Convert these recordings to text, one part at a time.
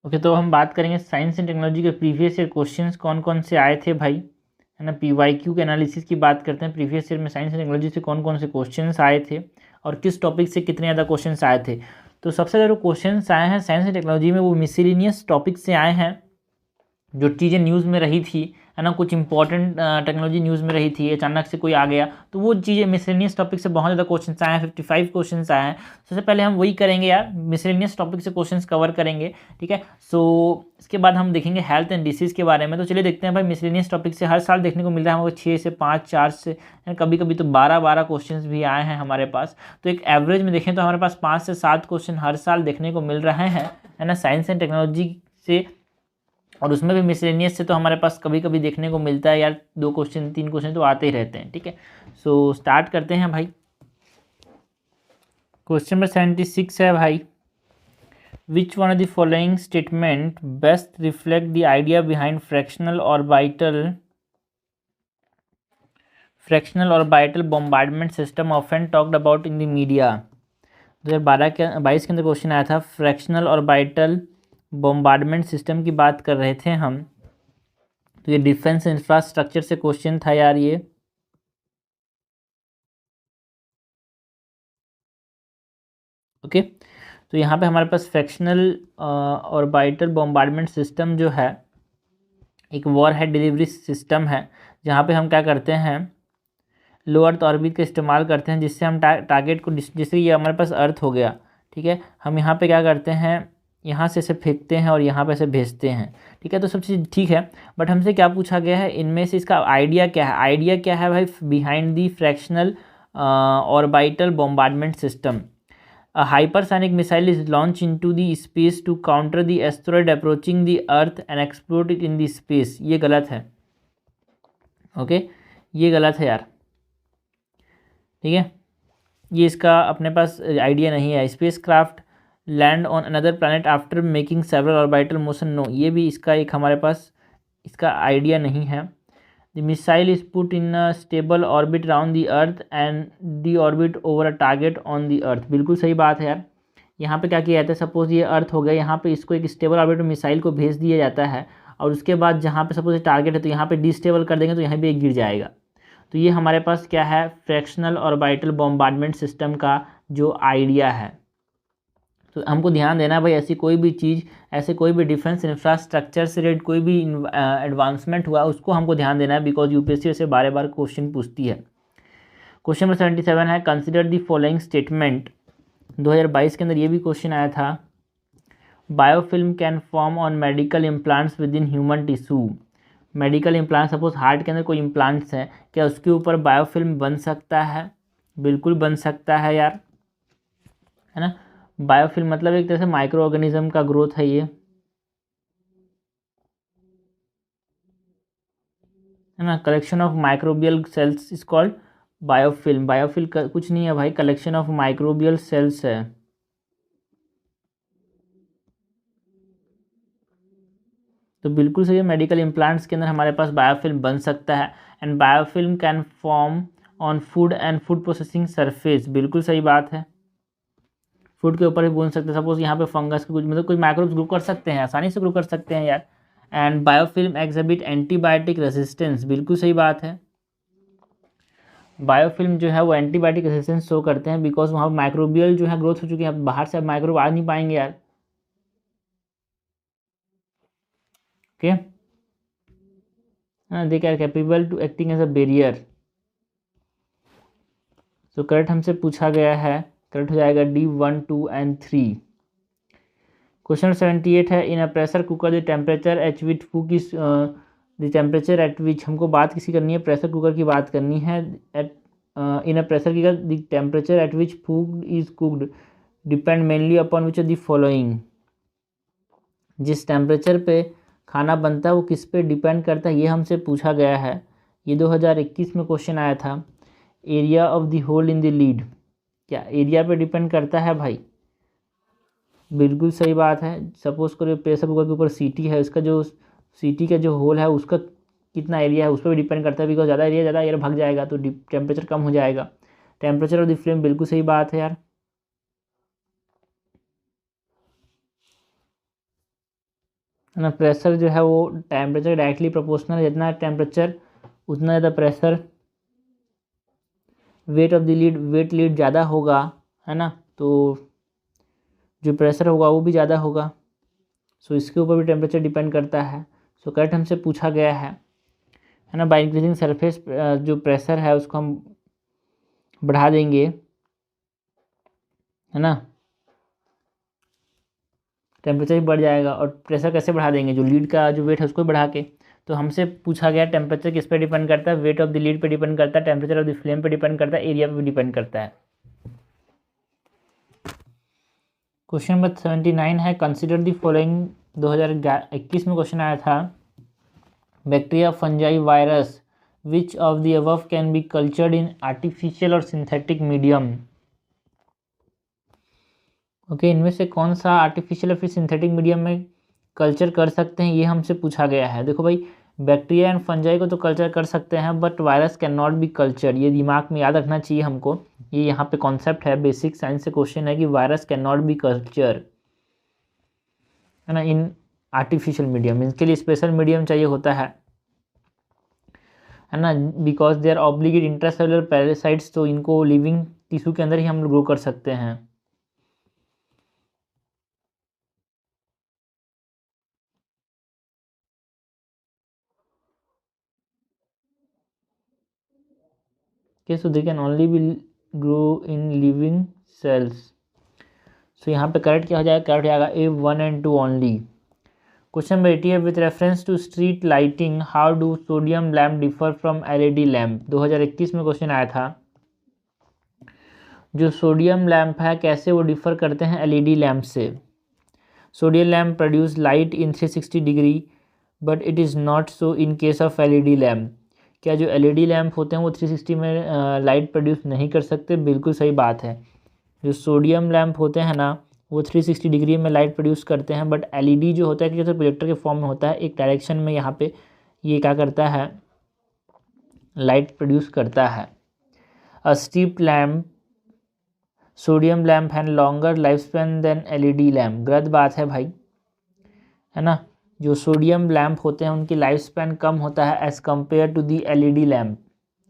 Okay, तो हम बात करेंगे साइंस एंड टेक्नोलॉजी के प्रीवियस ईयर क्वेश्चंस कौन कौन से आए थे भाई, है ना। पीवाईक्यू के एनालिसिस की बात करते हैं, प्रीवियस ईयर में साइंस एंड टेक्नोलॉजी से कौन कौन से क्वेश्चंस आए थे और किस टॉपिक से कितने ज़्यादा क्वेश्चंस आए थे। तो सबसे ज़्यादा क्वेश्चंस आए हैं साइंस एंड टेक्नोलॉजी में वो मिसलिनियस टॉपिक से आए हैं, जो चीज़ें न्यूज़ में रही थी, है ना, कुछ इंपॉर्टेंट टेक्नोलॉजी न्यूज़ में रही थी, अचानक से कोई आ गया, तो वो चीज़ें मिसलेनियस टॉपिक से बहुत ज़्यादा क्वेश्चंस आए हैं, 55 क्वेश्चंस आए हैं। सबसे पहले हम वही करेंगे यार, मिसलेनियस टॉपिक से क्वेश्चंस कवर करेंगे, ठीक है। सो इसके बाद हम देखेंगे हेल्थ एंड डिसीज़ के बारे में। तो चलिए देखते हैं भाई, मिसलेनियस टॉपिक से हर साल देखने को मिल रहा है हमको 6 से 5, 4 से, कभी कभी तो 12 क्वेश्चन भी आए हैं हमारे पास। तो एक एवरेज में देखें तो हमारे पास 5 से 7 क्वेश्चन हर साल देखने को मिल रहे हैं, है ना, साइंस एंड टेक्नोलॉजी से। और उसमें भी मिसलेनियस से तो हमारे पास कभी कभी देखने को मिलता है यार, 2 क्वेश्चन 3 क्वेश्चन तो आते ही रहते हैं, ठीक है। सो स्टार्ट करते हैं भाई। क्वेश्चन नंबर 76 है भाई, which one of the following statement best reflect the idea behind fractional orbital bombardment system often talked about in the media. 2022 के अंदर क्वेश्चन आया था, फ्रैक्शनल ऑर्बिटल बॉम्बार्डमेंट सिस्टम की बात कर रहे थे हम। तो ये डिफेंस इंफ्रास्ट्रक्चर से क्वेश्चन था यार ये। ओके, तो यहाँ पे हमारे पास फ्रैक्शनल ऑर्बिटल बॉम्बार्डमेंट सिस्टम जो है एक वॉर हेड डिलीवरी सिस्टम है, जहाँ पे हम क्या करते हैं, लो अर्थ ऑर्बिट का इस्तेमाल करते हैं, जिससे हम टारगेट को, जैसे ये हमारे पास अर्थ हो गया, ठीक है, हम यहाँ पे क्या करते हैं, यहाँ से इसे फेंकते हैं और यहाँ पे इसे भेजते हैं, ठीक है। तो सब चीज़ ठीक है, बट हमसे क्या पूछा गया है, इनमें से इसका आइडिया क्या है। आइडिया क्या है भाई, behind the fractional orbital bombardment system, a hypersonic missile is launched into the space to counter the asteroid approaching the earth and explode it in the space। ये गलत है, ओके, ये गलत है यार, ठीक है, ये इसका अपने पास आइडिया नहीं है। Spacecraft land on another planet after making several orbital motion, no, ये भी इसका एक हमारे पास इसका आइडिया नहीं है। The missile is put in a stable orbit around the earth and D orbit over a target on the earth, बिल्कुल सही बात है यार। यहाँ पे क्या किया जाता है, सपोज ये अर्थ हो गया, यहाँ पे इसको एक स्टेबल ऑर्बिट में मिसाइल को भेज दिया जाता है, और उसके बाद जहाँ पे सपोज टारगेट है तो यहाँ पे डिस्टेबल कर देंगे तो यहाँ पे एक गिर जाएगा। तो ये हमारे पास क्या है, फ्रैक्शनल ऑर्बिटल बॉम्बार्डमेंट सिस्टम का जो आइडिया है। तो हमको ध्यान देना है भाई, ऐसी कोई भी चीज़, ऐसे कोई भी डिफेंस इंफ्रास्ट्रक्चर से रिलेटेड कोई भी एडवांसमेंट हुआ उसको हमको ध्यान देना है, बिकॉज यूपीएससी से बार बार क्वेश्चन पूछती है। क्वेश्चन नंबर 77 है, कंसिडर द फॉलोइंग स्टेटमेंट। 2022 के अंदर ये भी क्वेश्चन आया था, biofilm can form on medical implants with in human tissue. Medical implant, suppose heart के अंदर कोई इम्प्लांट्स हैं, क्या उसके ऊपर बायोफिल्म बन सकता है, बिल्कुल बन सकता है यार, है ना। बायोफिल्म मतलब एक तरह से माइक्रो ऑर्गेनिज्म का ग्रोथ है ये, है ना, collection of microbial cells is called biofilm. Biofilm कुछ नहीं है भाई, कलेक्शन ऑफ माइक्रोबियल सेल्स है। तो बिल्कुल सही है, मेडिकल इम्प्लांट्स के अंदर हमारे पास बायोफिल्म बन सकता है, and biofilm can form on food and food processing surface, बिल्कुल सही बात है, फूड के ऊपर भी बन सकते हैं। सपोज यहाँ पे फंगस के कुछ मतलब कुछ माइक्रोब्स ग्रो कर सकते हैं, आसानी से ग्रो कर सकते हैं यार। And biofilm exhibit antibiotic resistance, बिल्कुल सही बात है, बायोफिल्म जो है वो एंटीबायोटिक रेजिस्टेंस शो करते हैं, बिकॉज वहाँ माइक्रोबियल जो है ग्रोथ हो चुकी है, बाहर से माइक्रोब आ नहीं पाएंगे यार, okay, they are capable to acting as a barrier. तो करेक्ट हमसे पूछा गया है, करेक्ट हो जाएगा D 1, 2 एंड 3। क्वेश्चन 78 है, in a pressure cooker the temperature at which food is the temperature at which, हमको बात किसी करनी है, प्रेशर कुकर की बात करनी है। At in a pressure cooker the temperature at which food is cooked depend mainly upon which of the following. जिस टेम्परेचर पे खाना बनता है वो किस पे डिपेंड करता है, ये हमसे पूछा गया है। ये 2021 में क्वेश्चन आया था। Area of the hole in the lid, क्या एरिया पे डिपेंड करता है भाई, बिल्कुल सही बात है। सपोज करो प्रेशर कुकर के ऊपर सीटी है, उसका जो सीटी का जो होल है उसका कितना एरिया है उस पर भी डिपेंड करता है, बिकॉज ज़्यादा एरिया भाग जाएगा तो टेम्परेचर कम हो जाएगा। टेम्परेचर ऑफ द फ्लेम, बिल्कुल सही बात है यार। है ना। प्रेशर जो है वो टेम्परेचर डायरेक्टली प्रोपोर्शनल है, जितना टेम्परेचर उतना ज़्यादा pressure, weight of the lid, weight lid ज़्यादा होगा, है ना, तो जो प्रेशर होगा वो भी ज़्यादा होगा। सो इसके ऊपर भी टेम्परेचर डिपेंड करता है। सो करेक्ट हमसे पूछा गया है ना। बाय इंक्रीजिंग सरफेस जो प्रेशर है उसको हम बढ़ा देंगे, है ना, टेम्परेचर भी बढ़ जाएगा। और प्रेशर कैसे बढ़ा देंगे, जो लीड का जो वेट है उसको बढ़ा के। तो हमसे पूछा गया टेम्परेचर किस पे डिपेंड करता है, वेट ऑफ द लीड पे डिपेंड करता है, टेम्परेचर ऑफ द फ्लेम पे डिपेंड करता है, एरिया पे भी डिपेंड करता है। क्वेश्चन नंबर 79 है, कंसिडर द फॉलोइंग। 2021 में क्वेश्चन आया था, bacteria, fungi, virus, which of the above can be cultured in artificial और सिंथेटिक मीडियम। ओके, इनमें से कौन सा आर्टिफिशियल या फिर सिंथेटिक मीडियम में कल्चर कर सकते हैं, ये हमसे पूछा गया है। देखो भाई, बैक्टीरिया एंड फंजाई को तो कल्चर कर सकते हैं, but virus can not be culture. ये दिमाग में याद रखना चाहिए हमको। ये यहाँ पे कॉन्सेप्ट है, बेसिक साइंस से क्वेश्चन है कि virus can not be culture, है ना, इन आर्टिफिशियल मीडियम। इसके लिए स्पेशल मीडियम चाहिए होता है ना, because they are obligate intracellular parasites. तो इनको लिविंग टिश्यू के अंदर ही हम ग्रो कर सकते हैं। Okay, so they can only be grow in living cells. So यहाँ पे करेक्ट क्या हो जाएगा, करेक्ट हो जाएगा A 1 and 2 only. Question number 80 है, with reference to street lighting how do sodium lamp differ from LED lamp. 2021 में question आया था, जो सोडियम लैम्प है कैसे वो डिफर करते हैं एलईडी लैम्प से। Sodium lamp produce light in 360 degree but it is not so in case of LED lamp. क्या जो एलईडी लैम्प होते हैं वो 360 में लाइट प्रोड्यूस नहीं कर सकते? बिल्कुल सही बात है। जो सोडियम लैम्प होते हैं ना वो 360 डिग्री में लाइट प्रोड्यूस करते हैं, बट एलईडी जो होता है कि जैसे प्रोजेक्टर के फॉर्म में होता है, एक डायरेक्शन में यहाँ पे ये क्या करता है, लाइट प्रोड्यूस करता है। A strip lamp, sodium lamp have longer life span than LED lamp. गलत बात है भाई, है ना। जो सोडियम लैम्प होते हैं उनकी लाइफ स्पैन कम होता है as compare to the LED lamp,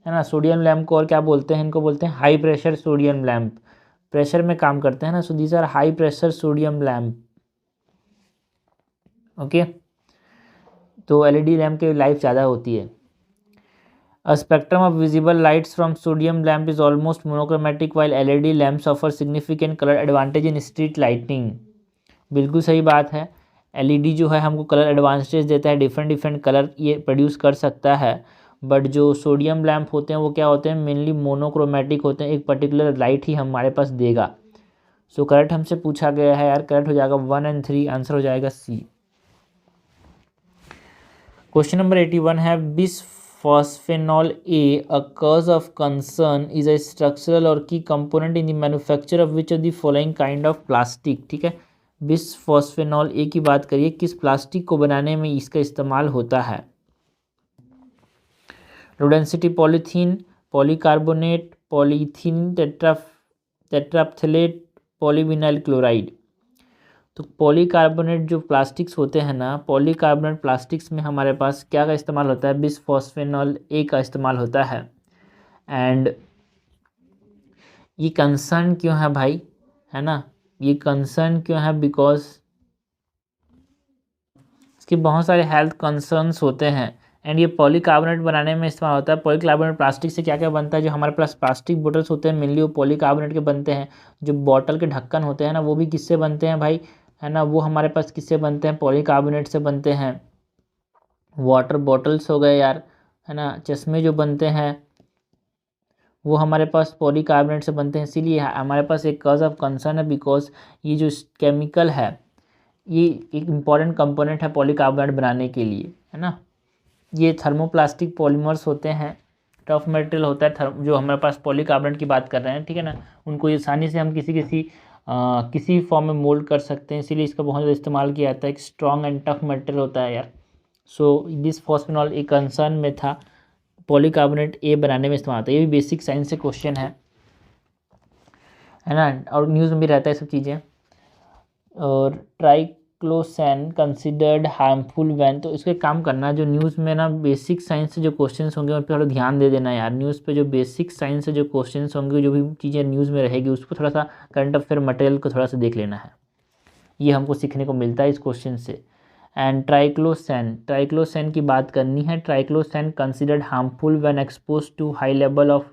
है ना। सोडियम लैम्प को और क्या बोलते हैं, इनको बोलते हैं high pressure sodium lamp. Pressure में काम करते हैं ना, so these are high pressure sodium lamp. Okay, तो एलईडी लैम्प की लाइफ ज़्यादा होती है। A spectrum of visible lights from sodium lamp is almost monochromatic while LED lamps offer significant colour advantage in street lighting. बिल्कुल सही बात है। LED जो है हमको कलर एडवांटेज देता है, डिफरेंट डिफरेंट कलर ये प्रोड्यूस कर सकता है। बट जो सोडियम लैम्प होते हैं वो क्या होते हैं, मेनली मोनोक्रोमेटिक होते हैं, एक पर्टिकुलर लाइट ही हमारे पास देगा। सो करेक्ट हमसे पूछा गया है यार, करेक्ट हो जाएगा 1 and 3, आंसर हो जाएगा सी। क्वेश्चन नंबर 81 है, bisphenol A, a cause of concern, is a structural और key component in the manufacture of which of the following kind of plastic. ठीक है, बिसफॉस्फेनॉल ए की बात करिए, किस प्लास्टिक को बनाने में इसका इस्तेमाल होता है। Low density polythene, polycarbonate, polythene terephthalate, polyvinyl chloride. तो पॉलीकार्बोनेट जो प्लास्टिक्स होते हैं ना, पॉलीकार्बोनेट प्लास्टिक्स में हमारे पास क्या का इस्तेमाल होता है, बिसफॉस्फेनॉल ए का इस्तेमाल होता है। एंड ये कंसर्न क्यों है भाई, है ना, ये कंसर्न क्यों है, बिकॉज इसके बहुत सारे हेल्थ कंसर्न्स होते हैं। एंड ये पॉलीकार्बोनेट बनाने में इस्तेमाल होता है। पॉलीकार्बोनेट प्लास्टिक से क्या क्या बनता है, जो हमारे पास प्लास्टिक बोतल्स होते हैं मेनली वो पॉलीकार्बोनेट के बनते हैं। जो बॉटल के ढक्कन होते हैं ना वो भी किससे बनते हैं भाई, है ना, वो हमारे पास किससे बनते हैं, पॉलीकार्बोनेट से बनते हैं। वाटर बॉटल्स हो गए यार, है ना, चश्मे जो बनते हैं वो हमारे पास पॉलीकार्बोनेट से बनते हैं। इसीलिए हमारे पास एक कॉज ऑफ कंसर्न है, बिकॉज ये जो केमिकल है ये एक इम्पॉर्टेंट कंपोनेंट है पॉलीकार्बोनेट बनाने के लिए, है ना। ये थर्मोप्लास्टिक पॉलीमर्स होते हैं, टफ मटेरियल होता है जो हमारे पास पॉलीकार्बोनेट की बात कर रहे हैं, ठीक है ना। उनको आसानी से हम किसी फॉर्म में मोल्ड कर सकते हैं, इसीलिए इसका बहुत ज़्यादा इस्तेमाल किया जाता है। एक स्ट्रॉन्ग एंड टफ मटेरियल होता है यार। सो बिसफॉस्फेनॉल एक कंसर्न में था, पॉलीकार्बोनेट ए बनाने में इस्तेमाल होता है। ये भी बेसिक साइंस से क्वेश्चन है ना, और न्यूज़ में भी रहता है सब चीज़ें। और ट्राइक्लोसैन कंसिडर्ड हार्मफुल व्हेन, तो इसके काम करना जो न्यूज़ में ना बेसिक साइंस से जो क्वेश्चंस होंगे उन पर थोड़ा ध्यान दे देना यार। न्यूज़ पे जो बेसिक साइंस से जो क्वेश्चंस होंगे, जो भी चीज़ें न्यूज़ में रहेगी उसको थोड़ा सा करंट अफेयर मटेरियल को थोड़ा सा देख लेना है, ये हमको सीखने को मिलता है इस क्वेश्चन से। एंड ट्राइक्लोसैन की बात करनी है। Triclosan considered harmful when expose to high level of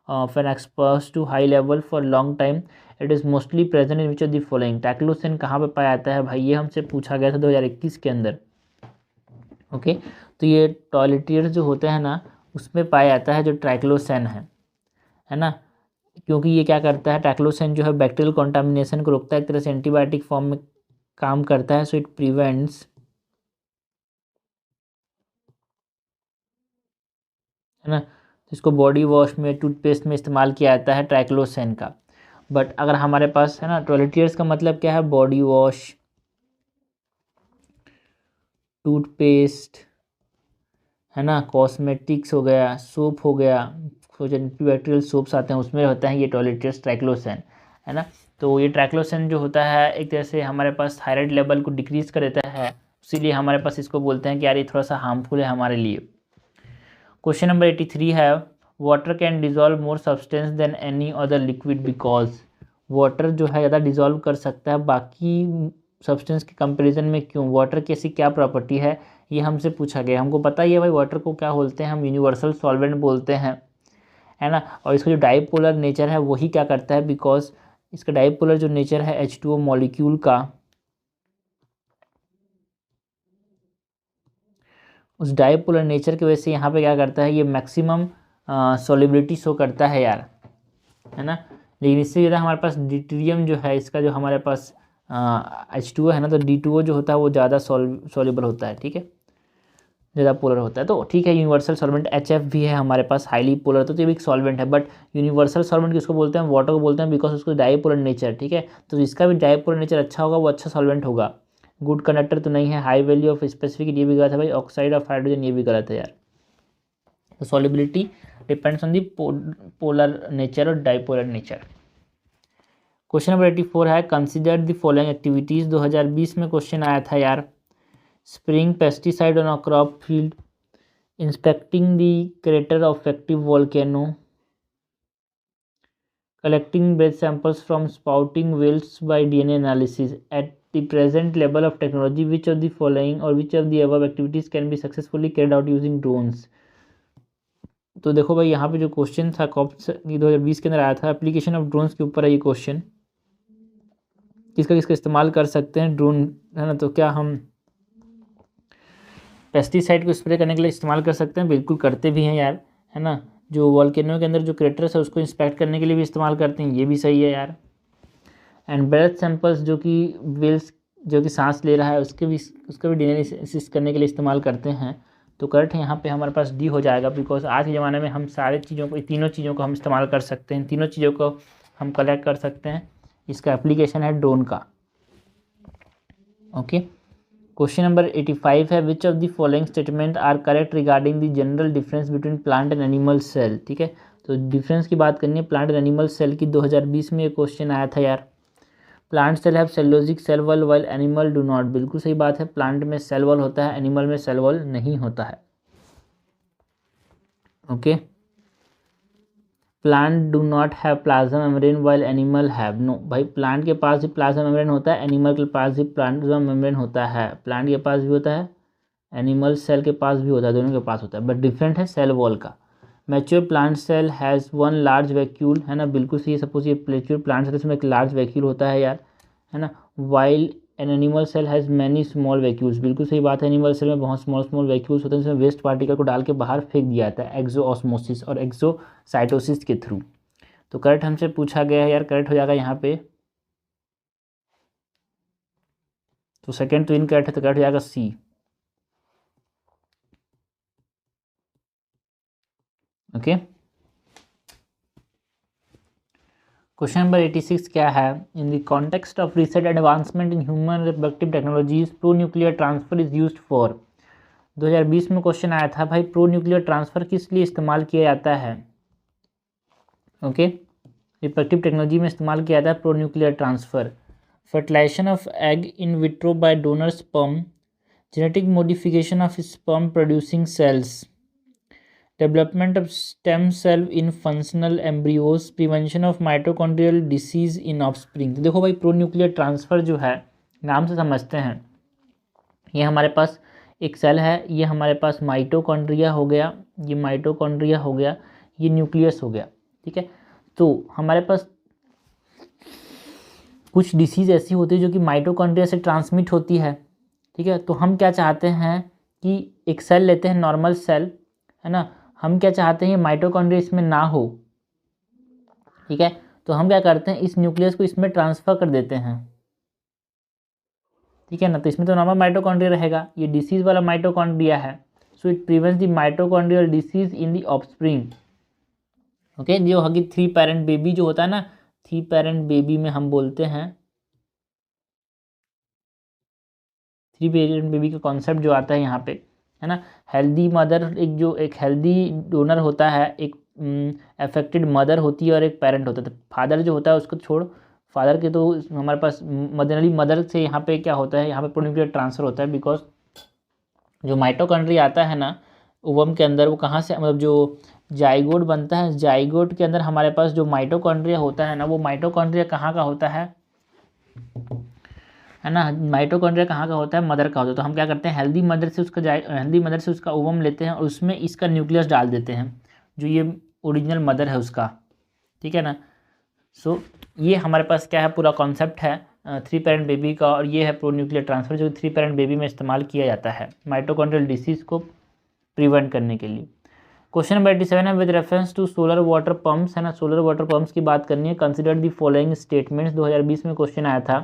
high level for long time, it is mostly present in which of the following. Triclosan कहाँ पे पाया जाता है भाई, ये हमसे पूछा गया था 2021 के अंदर। ओके, तो ये टॉयलेटियर्स जो होते हैं ना उसमें पाया जाता है जो ट्राइक्लोसैन है ना, क्योंकि ये क्या करता है, ट्राइक्लोसैन जो है बैक्टीरियल कॉन्टामिनेशन को रोकता है, एक तरह से एंटीबायोटिक फॉर्म में काम करता है। सो इट प्रिवेंट्स, है ना, तो इसको बॉडी वॉश में, टूथपेस्ट में इस्तेमाल किया जाता है ट्राइक्लोसैन का। बट अगर हमारे पास है ना, टॉयलेटियर्स का मतलब क्या है, बॉडी वॉश, टूथपेस्ट, है ना, कॉस्मेटिक्स हो गया, सोप हो गया, जो एंटीबैक्टीरियल सोप्स आते हैं उसमें होता है ये टॉयलेटियर्स ट्राइक्लोसैन, है ना। तो ये ट्राइक्लोसैन जो होता है एक तरह से हमारे पास थायराइड लेवल को डिक्रीज कर देता है, इसीलिए हमारे पास इसको बोलते हैं कि यार ये थोड़ा सा हार्मफुल है हमारे लिए। क्वेश्चन नंबर 83 है, water can dissolve more substance than any other liquid because, water जो है ज़्यादा डिजॉल्व कर सकता है बाकी सब्सटेंस के कंपैरिजन में, क्यों, वाटर की ऐसी क्या प्रॉपर्टी है, ये हमसे पूछा गया। हमको पता ही है भाई वाटर को क्या बोलते हैं, हम यूनिवर्सल सॉल्वेंट बोलते हैं, है ना। और इसका जो डाइपोलर नेचर है वही क्या करता है, बिकॉज इसका डाइपोलर जो नेचर है H2O मॉलिक्यूल का, उस डाइपोलर नेचर की वजह से यहाँ पे क्या करता है, ये मैक्सिमम सॉल्युबिलिटी शो करता है यार, है ना। लेकिन इससे ज़्यादा हमारे पास ड्यूटेरियम जो है, इसका जो हमारे पास H2O है ना, तो D2O जो होता है वो ज़्यादा सॉल्युबल होता है, ठीक है, ज़्यादा पोलर होता है। तो ठीक है, यूनिवर्सल सॉल्वेंट HF भी है हमारे पास हाईली पोलर, तो ये भी एक सॉल्वेंट है। बट यूनिवर्सल सॉल्वेंट किसको बोलते हैं, वाटर को बोलते हैं, बिकॉज उसको डाइपोलर नेचर, ठीक है, तो जिसका भी डाइपोलर नेचर अच्छा होगा वो अच्छा सॉल्वेंट होगा। गुड कंडक्टर तो नहीं है, हाई वैल्यू ऑफ स्पेसिफिक, ये भी गलत है भाई। ऑक्साइड ऑफ हाइड्रोजन, ये भी गलत है यार। तो solubility depends on the polar nature और डाइपोलर नेचर। क्वेश्चन नंबर 84 है, कंसिडर द फॉलोइंग एक्टिविटीज़, 2020 में क्वेश्चन आया था यार। Spraying pesticide on a crop field, inspecting the crater of active volcano, collecting breath samples from spouting wells by DNA analysis. At the present level of technology, which of the following or which of the above activities can be successfully carried out using drones? तो देखो भाई यहाँ पे जो question था corp 2020 के अंदर आया था, एप्लीकेशन ऑफ ड्रोन्स के ऊपर है ये क्वेश्चन। किसका किसका इस्तेमाल कर सकते हैं ड्रोन, है ना। तो क्या हम पेस्टिसाइड को स्प्रे करने के लिए इस्तेमाल कर सकते हैं, बिल्कुल करते भी हैं यार, है ना। जो वॉल्केनो के अंदर जो क्रेटर्स है उसको इंस्पेक्ट करने के लिए भी इस्तेमाल करते हैं, ये भी सही है यार। एंड ब्रेथ सैंपल्स जो कि वेल्स जो कि सांस ले रहा है उसका भी DNA एनालिसिस करने के लिए इस्तेमाल करते हैं। तो करेक्ट है यहाँ पे हमारे पास डी हो जाएगा, बिकॉज आज के ज़माने में हम सारे चीज़ों को, तीनों चीज़ों को हम इस्तेमाल कर सकते हैं, तीनों चीज़ों को हम कलेक्ट कर सकते हैं। इसका एप्लीकेशन है ड्रोन का। ओके, क्वेश्चन नंबर 85 है, which of the following statement are correct regarding the general difference between plant and animal cell, ठीक है। तो डिफरेंस की बात करनी है प्लांट एंड एनिमल सेल की, 2020 में ये क्वेश्चन आया था यार। Plant cell have cellulosic cell wall while animal do not, बिल्कुल सही बात है, प्लांट में सेल वॉल होता है, एनिमल में सेल वॉल नहीं होता है। Okay, plant do not have plasma membrane while animal have, no भाई, प्लांट के पास भी प्लाज्मा मेम्ब्रेन होता है, एनिमल के पास भी प्लाज्मा मेम्ब्रेन होता है, प्लांट के पास भी होता है, एनिमल सेल के पास भी होता है, दोनों के पास होता है, बट डिफरेंट है सेल वॉल का। Mature plant cell has one large vacuole, है ना, बिल्कुल सही। सपोज ये मैच्योर प्लांट सेल में एक लार्ज वैक्यूल होता है यार, है ना। While an animal cell has many small vacuoles, बिल्कुल सही बात है, एनिमल सेल में बहुत स्मॉल स्मॉल वैक्यूल्स होते हैं, जिसमें वेस्ट पार्टिकल को डाल के बाहर फेंक दिया जाता है एक्सो ऑस्मोसिस और एक्सोसाइटोसिस के थ्रू। तो करेक्ट हमसे पूछा गया है यार, करेक्ट हो जाएगा यहाँ पे। तो सेकेंड तो इनकरेक्ट है, तो करेक्ट हो जाएगा सी। ओके, क्वेश्चन नंबर 86 क्या है, इन the context of recent advancement in human reproductive technologies pro nuclear transfer is used for. 2020 में क्वेश्चन आया था भाई, प्रो न्यूक्लियर ट्रांसफर किस लिए इस्तेमाल किया जाता है। ओके, रिप्रोडक्टिव टेक्नोलॉजी में इस्तेमाल किया जाता है pro nuclear transfer fertilization of egg in vitro by donor sperm, genetic modification of sperm producing cells, development of stem cell in functional embryos, prevention of mitochondrial disease in offspring। तो देखो भाई प्रोन्यूक्लियर transfer जो है नाम से समझते हैं, ये हमारे पास एक सेल है, ये हमारे पास माइटोकॉन्ड्रिया हो गया, ये माइटोकॉन्ड्रिया हो गया, ये न्यूक्लियस हो गया, ठीक है। तो हमारे पास कुछ डिसीज़ ऐसी होती है जो कि माइटोकॉन्ड्रिया से ट्रांसमिट होती है, ठीक है। तो हम क्या चाहते हैं कि एक सेल लेते हैं, नॉर्मल सेल है ना, हम क्या चाहते हैं ये माइटोकॉन्ड्रिया इसमें ना हो, ठीक है। तो हम क्या करते हैं, इस न्यूक्लियस को इसमें ट्रांसफ़र कर देते हैं, ठीक है ना। तो इसमें तो नॉर्मल माइटोकॉन्ड्रिया रहेगा, ये डिसीज़ वाला माइटोकॉन्ड्रिया है। So it prevents the mitochondrial disease in the offspring. Okay, जो होगी 3 पेरेंट बेबी जो होता है ना, 3 पेरेंट बेबी में हम बोलते हैं, 3 पेरेंट बेबी का कॉन्सेप्ट जो आता है यहाँ पे, है ना। हेल्दी मदर, एक हेल्दी डोनर होता है, एक अफेक्टेड मदर होती है और एक पेरेंट होता है। तो फादर जो होता है उसको छोड़, फादर के तो हमारे पास मदरली मदर से यहाँ पे क्या होता है, यहाँ पे प्रोन्यूक्लियर ट्रांसफ़र होता है। बिकॉज जो माइटोकॉन्ड्रिया आता है ना ओवम के अंदर, वो कहाँ से, मतलब जो जाइगोट बनता है, जाइगोट के अंदर हमारे पास जो माइटोकॉन्ड्रिया होता है ना, वो माइटोकॉन्ड्रिया कहाँ का होता है ना, माइटोकॉन्ड्रिया कहाँ का होता है, मदर का होता है। तो हम क्या करते हैं, हेल्दी मदर से उसका ओवम लेते हैं और उसमें इसका न्यूक्लियस डाल देते हैं, जो ये ओरिजिनल मदर है उसका, ठीक है ना। सो ये हमारे पास क्या है, पूरा कॉन्सेप्ट है 3 पेरेंट बेबी का, और ये है प्रोन्यूक्लियर ट्रांसफ़र जो 3 पेरेंट बेबी में इस्तेमाल किया जाता है माइटोकॉन्ड्रियल डिसीज़ को प्रिवेंट करने के लिए। क्वेश्चन नंबर 87 है, with reference to solar water pumps, है ना, सोलर वाटर पम्प्स की बात करनी है। कंसिडर द फॉलोइंग स्टेटमेंट्स, 2020 में क्वेश्चन आया था।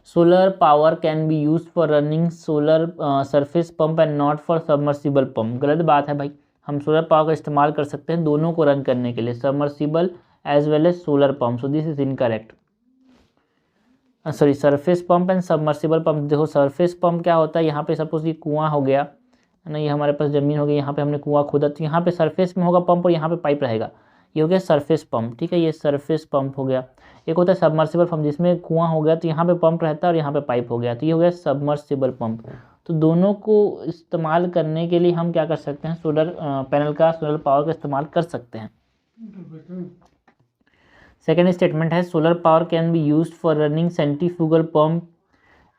Solar power can be use for running solar surface pump and not for submersible pump. गलत बात है भाई, हम सोलर पावर का इस्तेमाल कर सकते हैं दोनों को रन करने के लिए, submersible as well as solar pump. So this is incorrect, sorry, surface pump and submersible pump. देखो सरफेस पंप क्या होता है, यहाँ पे सपोज ये कुआं हो गया है ना, ये हमारे पास ज़मीन हो गई, यहाँ पे हमने कुआं खोदा, तो यहाँ पे सरफेस में होगा पंप और यहाँ पे पाइप रहेगा, ये हो गया सरफेस पंप, ठीक है, ये सरफेस पंप हो गया। एक होता है सबमर्सिबल पंप, जिसमें कुआं हो गया तो यहाँ पे पंप रहता है और यहाँ पे पाइप हो गया, तो ये हो गया सबमर्सिबल पंप। तो दोनों को इस्तेमाल करने के लिए हम क्या कर सकते हैं, सोलर पैनल का, सोलर पावर का इस्तेमाल कर सकते हैं। सेकेंड स्टेटमेंट है, solar power can be use for running centrifugal pump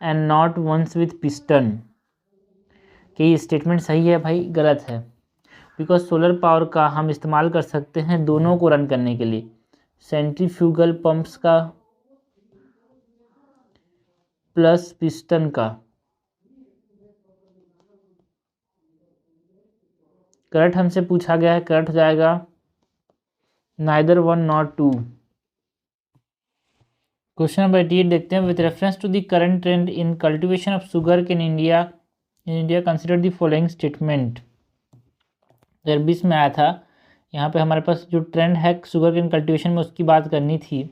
and not ones with piston. कि ये स्टेटमेंट सही है भाई, गलत है। बिकॉज सोलर पावर का हम इस्तेमाल कर सकते हैं दोनों को रन करने के लिए, सेंट्रीफ्यूगल पंप्स का प्लस पिस्टन का। करेक्ट हमसे पूछा गया है, करेक्ट हो जाएगा neither one not two. Question number 88 देखते हैं, with reference to the current trend in cultivation of sugar in India consider the following statement. 2020 में आया था, यहाँ पे हमारे पास जो ट्रेंड है शुगर केन कल्टीवेशन में उसकी बात करनी थी।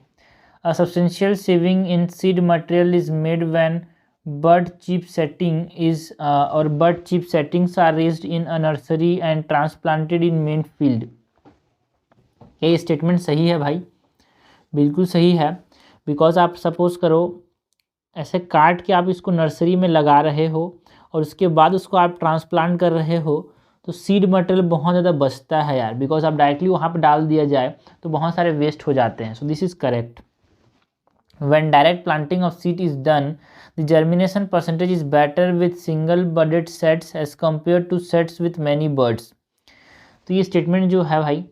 A substantial saving in seed material is made when bud chip setting is और bud chip settings are raised in a nursery and transplanted in main field. क्या ये स्टेटमेंट सही है भाई? बिल्कुल सही है। बिकॉज आप सपोज करो ऐसे काट के आप इसको नर्सरी में लगा रहे हो और उसके बाद उसको आप ट्रांसप्लांट कर रहे हो, तो सीड मटेरियल बहुत ज़्यादा बचता है यार। बिकॉज आप डायरेक्टली वहाँ पे डाल दिया जाए तो बहुत सारे वेस्ट हो जाते हैं। So this is correct. When direct planting of seed is done, the germination percentage is better with single budded sets as compare to sets with many buds. तो ये स्टेटमेंट जो है भाई,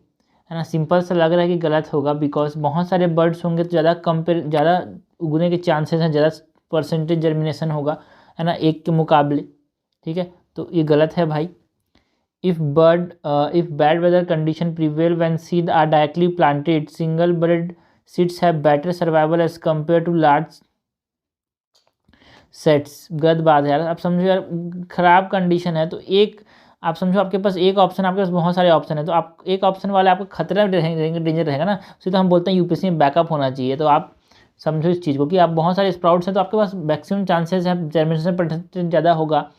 है ना, सिंपल सा लग रहा है कि गलत होगा। बिकॉज बहुत सारे बर्ड्स होंगे तो ज़्यादा उगने के चांसेस हैं, ज़्यादा परसेंटेज जर्मिनेशन होगा, है ना, एक के मुकाबले। ठीक है, तो ये गलत है भाई। If bad weather condition prevail when seed are directly planted, single bud seeds have better survival as compare to large sets. गलत बात है यार। आप समझो यार, ख़राब कंडीशन है तो एक, आप समझो आपके पास एक ऑप्शन, आपके पास बहुत सारे ऑप्शन है, तो आप एक ऑप्शन वाले आपको खतरा रहेंगे, डेंजर रहेगा ना। तो हम बोलते हैं यूपीएससी में बैकअप होना चाहिए। तो आप समझो इस चीज़ को कि आप बहुत सारे स्प्राउट्स हैं तो आपके पास मैक्सिमम चांसेस है, जर्मिनेशन परसेंटेज ज़्यादा होगा।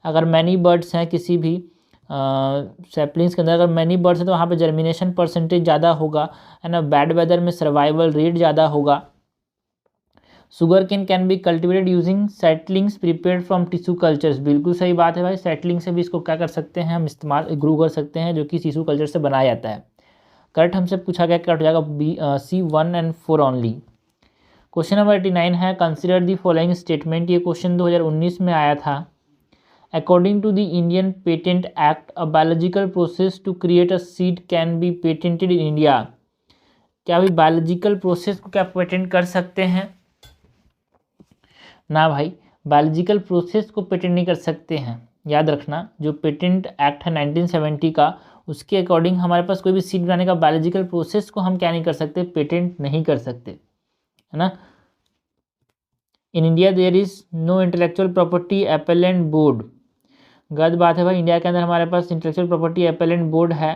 अगर मैनी बर्ड्स हैं किसी भी सैपलिंग्स के अंदर, अगर मैनी बर्ड्स हैं तो वहाँ पे जर्मिनेशन परसेंटेज ज़्यादा होगा, है ना। बैड वेदर में सर्वाइवल रेट ज़्यादा होगा, sugar cane can be cultivated using settlings prepared from tissue cultures, बिल्कुल सही बात है भाई, सेटलिंग से भी इसको क्या कर सकते हैं हम इस्तेमाल ग्रो कर सकते हैं, जो कि टिश्यू कल्चर से बनाया जाता है। करेक्ट हमसे पूछा गया, कट हो जाएगा B C 1 and 4 only. Question number 89 है, कंसिडर दी फॉलोइंग स्टेटमेंट, ये क्वेश्चन 2019 में आया था। According to the Indian patent act, a biological process to create a seed can be patented in India. क्या भी बायोलॉजिकल प्रोसेस को क्या patent कर सकते हैं? ना भाई, बायोलॉजिकल प्रोसेस को पेटेंट नहीं कर सकते हैं। याद रखना, जो पेटेंट एक्ट है 1970 का, उसके अकॉर्डिंग हमारे पास कोई भी सीड बनाने का बायोलॉजिकल प्रोसेस को हम क्या नहीं कर सकते, पेटेंट नहीं कर सकते, है ना। In India there is no intellectual property appellant board, गलत बात है भाई। इंडिया के अंदर हमारे पास इंटेलेक्चुअल प्रॉपर्टी एपेलेंट बोर्ड है,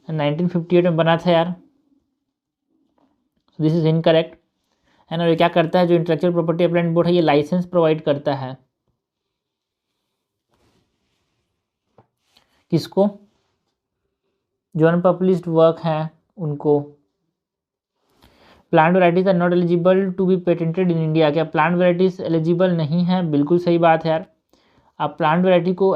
1958 में बना था यार, दिस इज इनकरेक्ट, है ना। ये क्या करता है, जो इंटेलेक्चुअल प्रॉपर्टी एपेलेंट बोर्ड है, ये लाइसेंस प्रोवाइड करता है किसको, जो अनपब्लिश्ड वर्क हैं उनको। Plant varieties are not eligible to be patented in India, क्या प्लांट वैराइटीज एलिजिबल नहीं है? बिल्कुल सही बात है यार, आप प्लांट वैरायटी को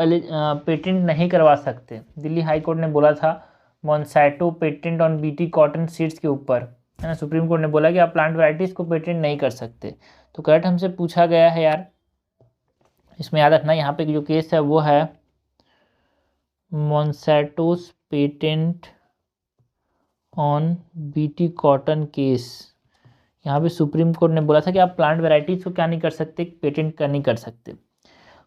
पेटेंट नहीं करवा सकते। दिल्ली हाई कोर्ट ने बोला था Monsanto patent on BT cotton seeds के ऊपर, है ना। सुप्रीम कोर्ट ने बोला कि आप प्लांट वैराइटीज़ को पेटेंट नहीं कर सकते। तो करेक्ट हमसे पूछा गया है यार, इसमें याद रखना, यहाँ पे जो केस है वो है Monsanto's patent on BT cotton case. यहाँ पे सुप्रीम कोर्ट ने बोला था कि आप प्लांट वैराइटीज़ को क्या नहीं कर सकते, पेटेंट का नहीं कर सकते।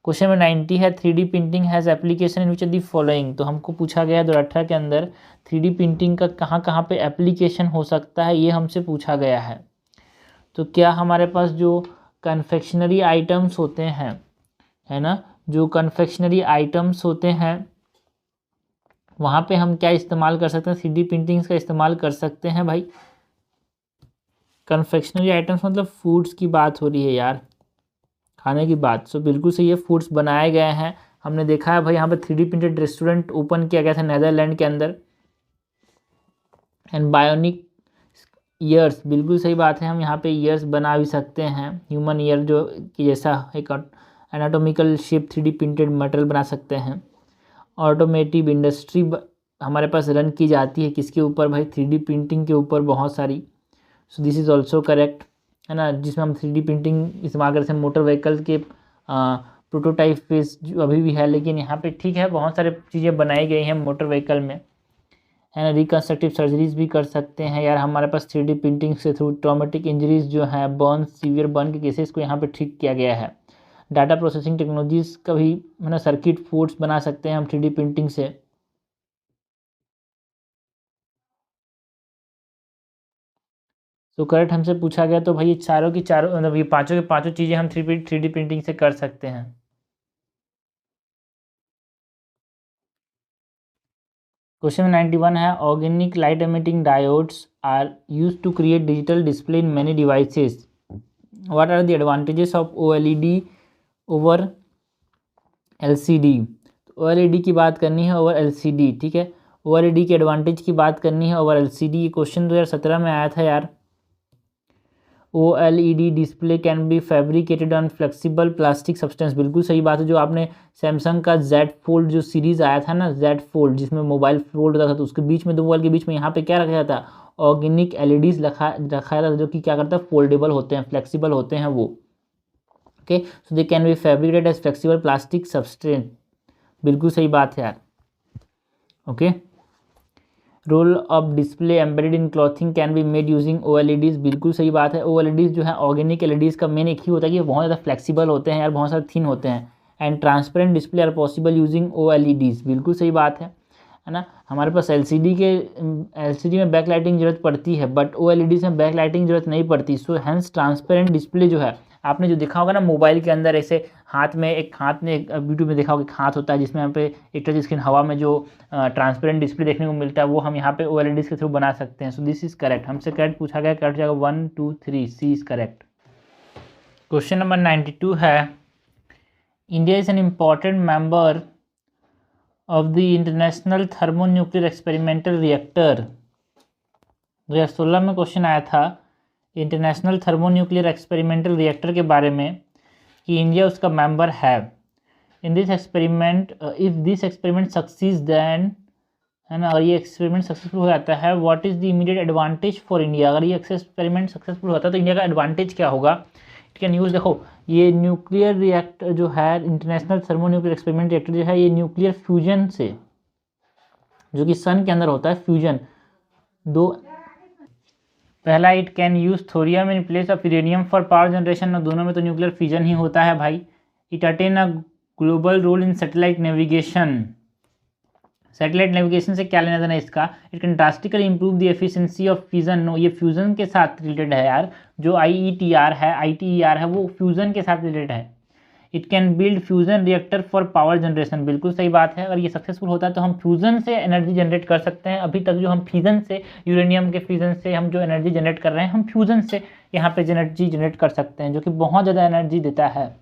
क्वेश्चन नंबर 90 है, 3D printing has application in which of the following. तो हमको पूछा गया है 2018 के अंदर 3D प्रिंटिंग का कहाँ कहाँ पे एप्लीकेशन हो सकता है, ये हमसे पूछा गया है। तो क्या हमारे पास जो कन्फेक्शनरी आइटम्स होते हैं, है ना, जो कन्फेक्शनरी आइटम्स होते हैं वहाँ पे हम क्या इस्तेमाल कर सकते हैं, 3D प्रिंटिंग्स का इस्तेमाल कर सकते हैं भाई। कन्फेक्शनरी आइटम्स मतलब फूड्स की बात हो रही है यार, खाने की बात। सो बिल्कुल सही है, फूड्स बनाए गए हैं। हमने देखा है भाई, यहाँ पे 3D प्रिंटेड रेस्टोरेंट ओपन किया गया था नेदरलैंड के अंदर। एंड बायोनिक ईयर्स, बिल्कुल सही बात है, हम यहाँ पे ईयर्स बना भी सकते हैं, ह्यूमन ईयर जो कि जैसा एक anatomical shape 3D printed material बना सकते हैं। ऑटोमेटिव इंडस्ट्री हमारे पास रन की जाती है किसके ऊपर भाई, 3D प्रिंटिंग के ऊपर बहुत सारी। सो दिस इज़ ऑल्सो करेक्ट, है ना, जिसमें हम 3D प्रिंटिंग इस्तेमाल करते हैं। मोटर व्हीकल के प्रोटोटाइप फेस जो अभी भी है, लेकिन यहाँ पे ठीक है, बहुत सारे चीज़ें बनाई गई हैं मोटर व्हीकल में, है ना। रिकन्स्ट्रक्टिव सर्जरीज भी कर सकते हैं यार हमारे पास 3D प्रिंटिंग से थ्रू। ट्रॉमेटिक इंजरीज जो है, बर्न, सीवियर बर्न के केसेस को यहाँ पे ठीक किया गया है। डाटा प्रोसेसिंग टेक्नोलॉजीज़ का भी, है ना, सर्किट फोर्ट्स बना सकते हैं हम 3D प्रिंटिंग से। तो करेक्ट हमसे पूछा गया, तो भाई ये चारों की चारों, मतलब ये पांचों के पांचों चीज़ें हम 3D प्रिंटिंग से कर सकते हैं। क्वेश्चन 91 है, organic light emitting diodes are use to create digital display in many devices, what are the advantages of OLED over LCD। OLED की बात करनी है ओवर LCD, ठीक है, OLED के एडवांटेज की बात करनी है ओवर LCD। ये क्वेश्चन 2017 में आया था यार। OLED display can be fabricated on flexible plastic substance, बिल्कुल सही बात है। जो आपने सैमसंग का Z Fold जो सीरीज़ आया था ना, Z Fold, जिसमें मोबाइल फोल्ड होता था, तो उसके बीच में, दो मोबाइल के बीच में यहाँ पे क्या रखा जाता है, ऑर्गेनिक LEDs रखा जाता है, जो कि क्या करता है, फोल्डेबल होते हैं, फ्लेक्सिबल होते हैं वो। Okay, so they can be fabricated as flexible plastic substance, बिल्कुल सही बात है यार। Okay, roll of display embedded in clothing can be made using OLEDs, बिल्कुल सही बात है। OLEDs जो है, ऑर्गेनिक LEDs का मेन एक ही होता है कि बहुत ज़्यादा फ्लेक्सिबल होते हैं यार, बहुत सारे थिन होते हैं। And transparent display are possible using OLEDs, बिल्कुल सही बात है ना। हमारे पास LCD में बैक लाइटिंग जरूरत पड़ती है, बट OLEDs में बैक लाइटिंग जरूरत नहीं पड़ती। सो हैंस ट्रांसपेरेंट डिस्प्ले जो है, आपने जो देखा होगा ना मोबाइल के अंदर, ऐसे हाथ में एक वीडियो में देखा होगा, एक हाथ होता है जिसमें यहाँ पे एक टच स्क्रीन हवा में जो ट्रांसपेरेंट डिस्प्ले देखने को मिलता है, वो हम यहाँ पे OLEDs के थ्रू बना सकते हैं। सो दिस इज करेक्ट, हमसे करेक्ट पूछा गया, करेक्ट जाएगा 1 2 3, सी इज करेक्ट। क्वेश्चन नंबर 92 है, India is an important member of the international thermonuclear experimental reactor. 2016 में क्वेश्चन आया था, इंटरनेशनल थर्मोन्यूक्लियर एक्सपेरिमेंटल रिएक्टर के बारे में कि इंडिया उसका मेंबर है। In this experiment, if this experiment succeeds then, है ना, अगर ये एक्सपेरिमेंट सक्सेसफुल हो जाता है, what is the immediate advantage for India. अगर ये एक्सपेरिमेंट सक्सेसफुल होता है तो इंडिया का एडवांटेज क्या होगा। इट कैन यूज़, देखो ये न्यूक्लियर रिएक्टर जो है, इंटरनेशनल थर्मोन्यूक्लियर एक्सपेरिमेंट रिएक्टर जो है, ये न्यूक्लियर फ्यूजन से, जो कि सन के अंदर होता है फ्यूजन, दो, पहला it can use thorium in place of uranium for power generation, दोनों में तो न्यूक्लियर फ्यूजन ही होता है भाई। It attain a global role in satellite navigation. Satellite navigation से क्या लेना देना इसका। It can drastically improve the efficiency of fusion. No, ये फ्यूजन के साथ रिलेटेड है यार, जो IETR है वो फ्यूजन के साथ रिलेटेड है। It can build fusion reactor for power generation, बिल्कुल सही बात है। अगर ये सक्सेसफुल होता है तो हम फ्यूजन से एनर्जी जनरेट कर सकते हैं। अभी तक जो हम फ्यूजन से, यूरेनियम के फ्यूजन से हम जो एनर्जी जनरेट कर रहे हैं, हम फ्यूजन से यहाँ पे एनर्जी जनरेट कर सकते हैं, जो कि बहुत ज़्यादा एनर्जी देता है।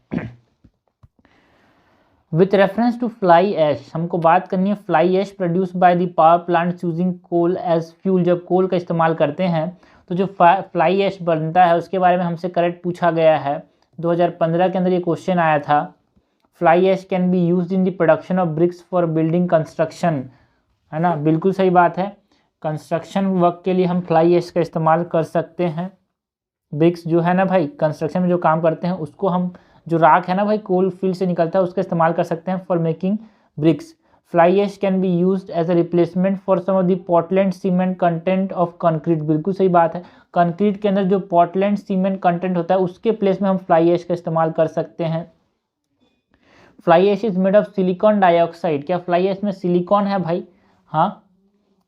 With reference to fly ash, हमको बात करनी है fly ash produce by the power plant using coal as fuel. जब कोल का इस्तेमाल करते हैं तो जो फ्लाई ऐश बनता है उसके बारे में हमसे करेक्ट पूछा गया है। 2015 के अंदर ये क्वेश्चन आया था। Fly ash can be used in the production of bricks for building construction, है ना, बिल्कुल सही बात है। कंस्ट्रक्शन वर्क के लिए हम फ्लाई ऐश का इस्तेमाल कर सकते हैं। ब्रिक्स जो है ना भाई, कंस्ट्रक्शन में जो काम करते हैं उसको हम, जो राख है ना भाई कोल फील्ड से निकलता है, उसका इस्तेमाल कर सकते हैं for making bricks. Fly ash can be used as a replacement for some of the Portland cement content of concrete, बिल्कुल सही बात है। कंक्रीट के अंदर जो पोर्टलैंड सीमेंट कंटेंट होता है उसके प्लेस में हम फ्लाई ऐश का इस्तेमाल कर सकते हैं। Fly ash is made of silicon dioxide. क्या फ्लाई ऐश में सिलिकॉन है भाई? हाँ,